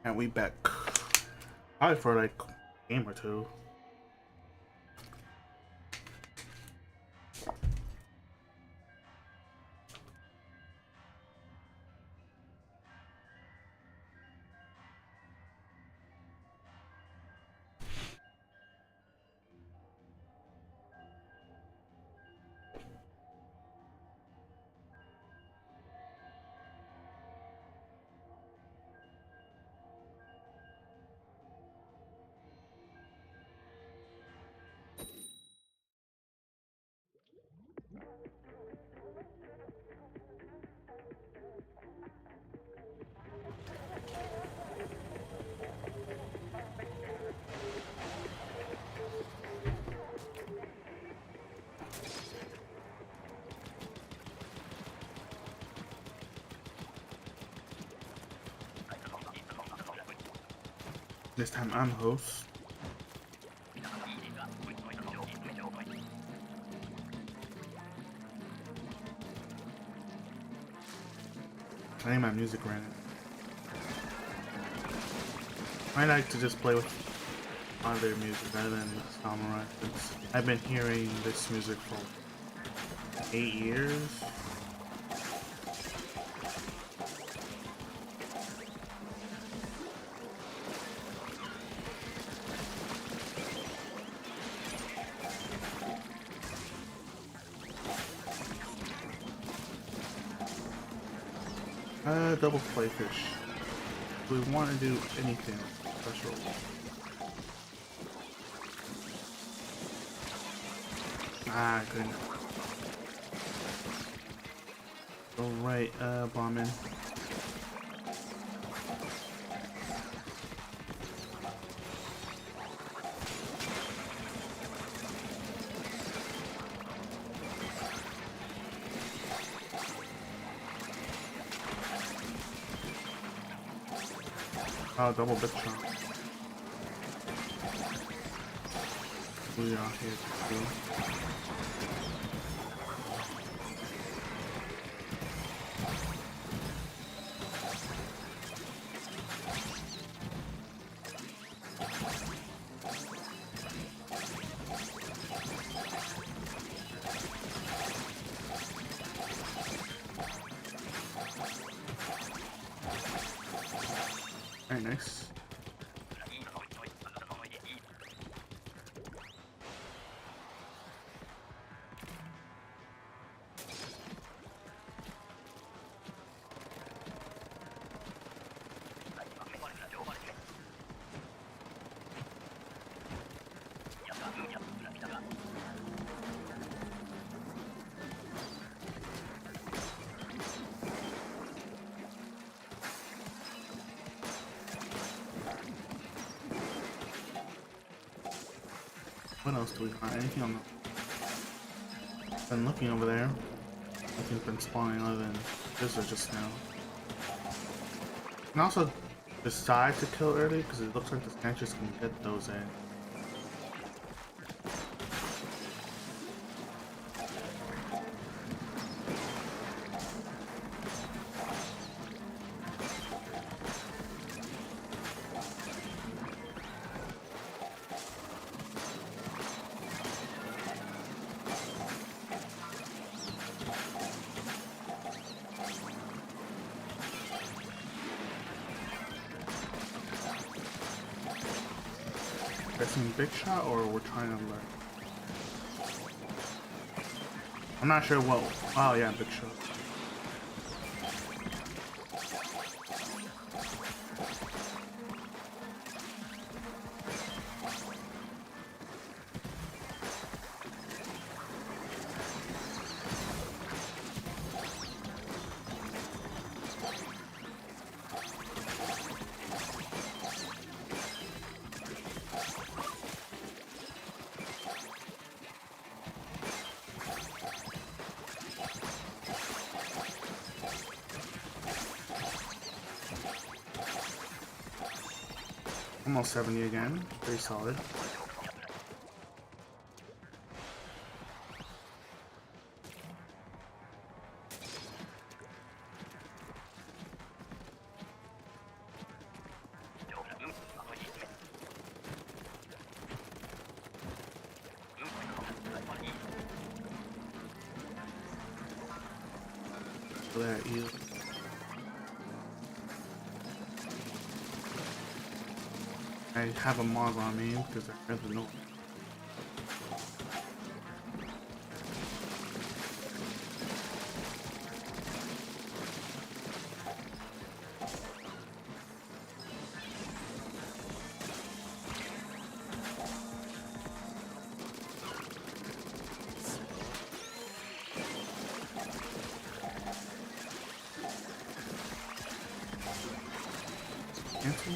And we back. Probably for like a game or two. This time I'm host. I think my music ran it. I like to just play with other music rather than Salmon. I've been hearing this music for 8 years. Double playfish. Do we want to do anything special? Ah, I couldn't. Alright, bombing. Oh, double big shot. We are here to do. Very nice. What else do we find? Anything on the... Been looking over there. Nothing's been spawning other than this or just now. You can also decide to kill early because it looks like the snatchers can get those in. Pressing big shot or we're trying to learn? I'm not sure what. Oh yeah, big shot. Almost 70 again. Pretty solid. for that eel. I have a mog on me because I have the note. Cancel.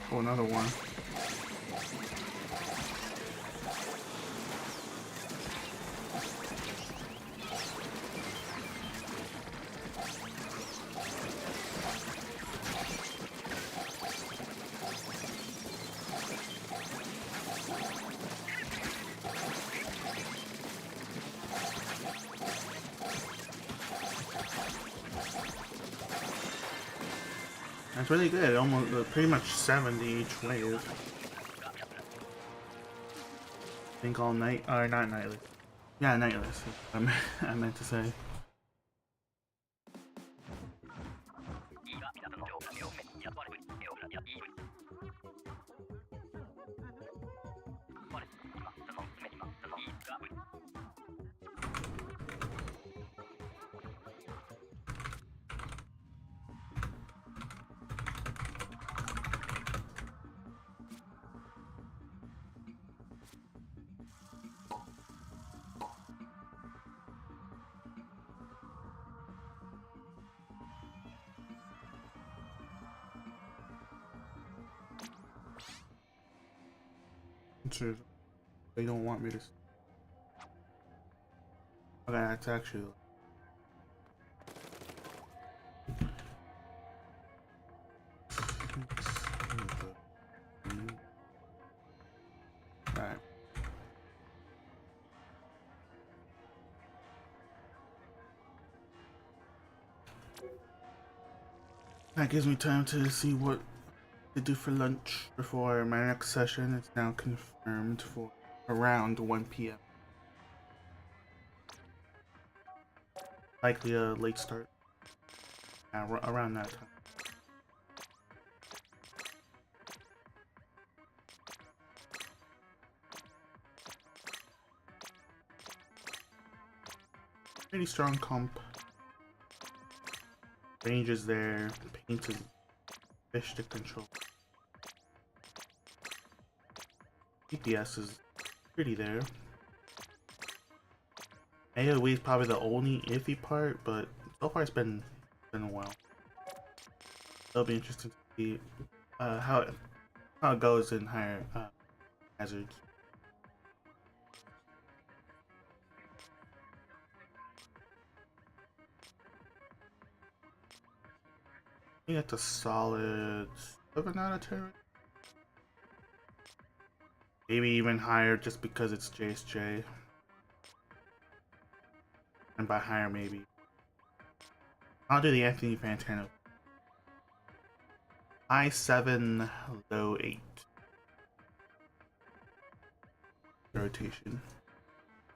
Oh, another one. That's really good. Almost pretty much 70 each wave. I think all night, or not nightly. Yeah, nightless. I meant to say. They don't want me to. Okay, that's actually. Alright. That gives me time to see what to do for lunch before my next session. It's now confirmed for around 1 p.m. Likely a late start. Around that time. Pretty strong comp. Range is there. Paint is fish to control. DPS is pretty there. AoE is probably the only iffy part, but so far it's been well. It'll be interesting to see how it goes in higher hazards. I think that's a solid 7 out of 10. Maybe even higher just because it's JSJ. And by higher, maybe. I'll do the Anthony Fantano. High 7, low 8. Rotation.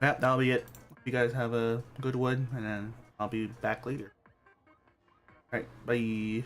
Yep, that'll be it. You guys have a good one, and then I'll be back later. Alright, bye.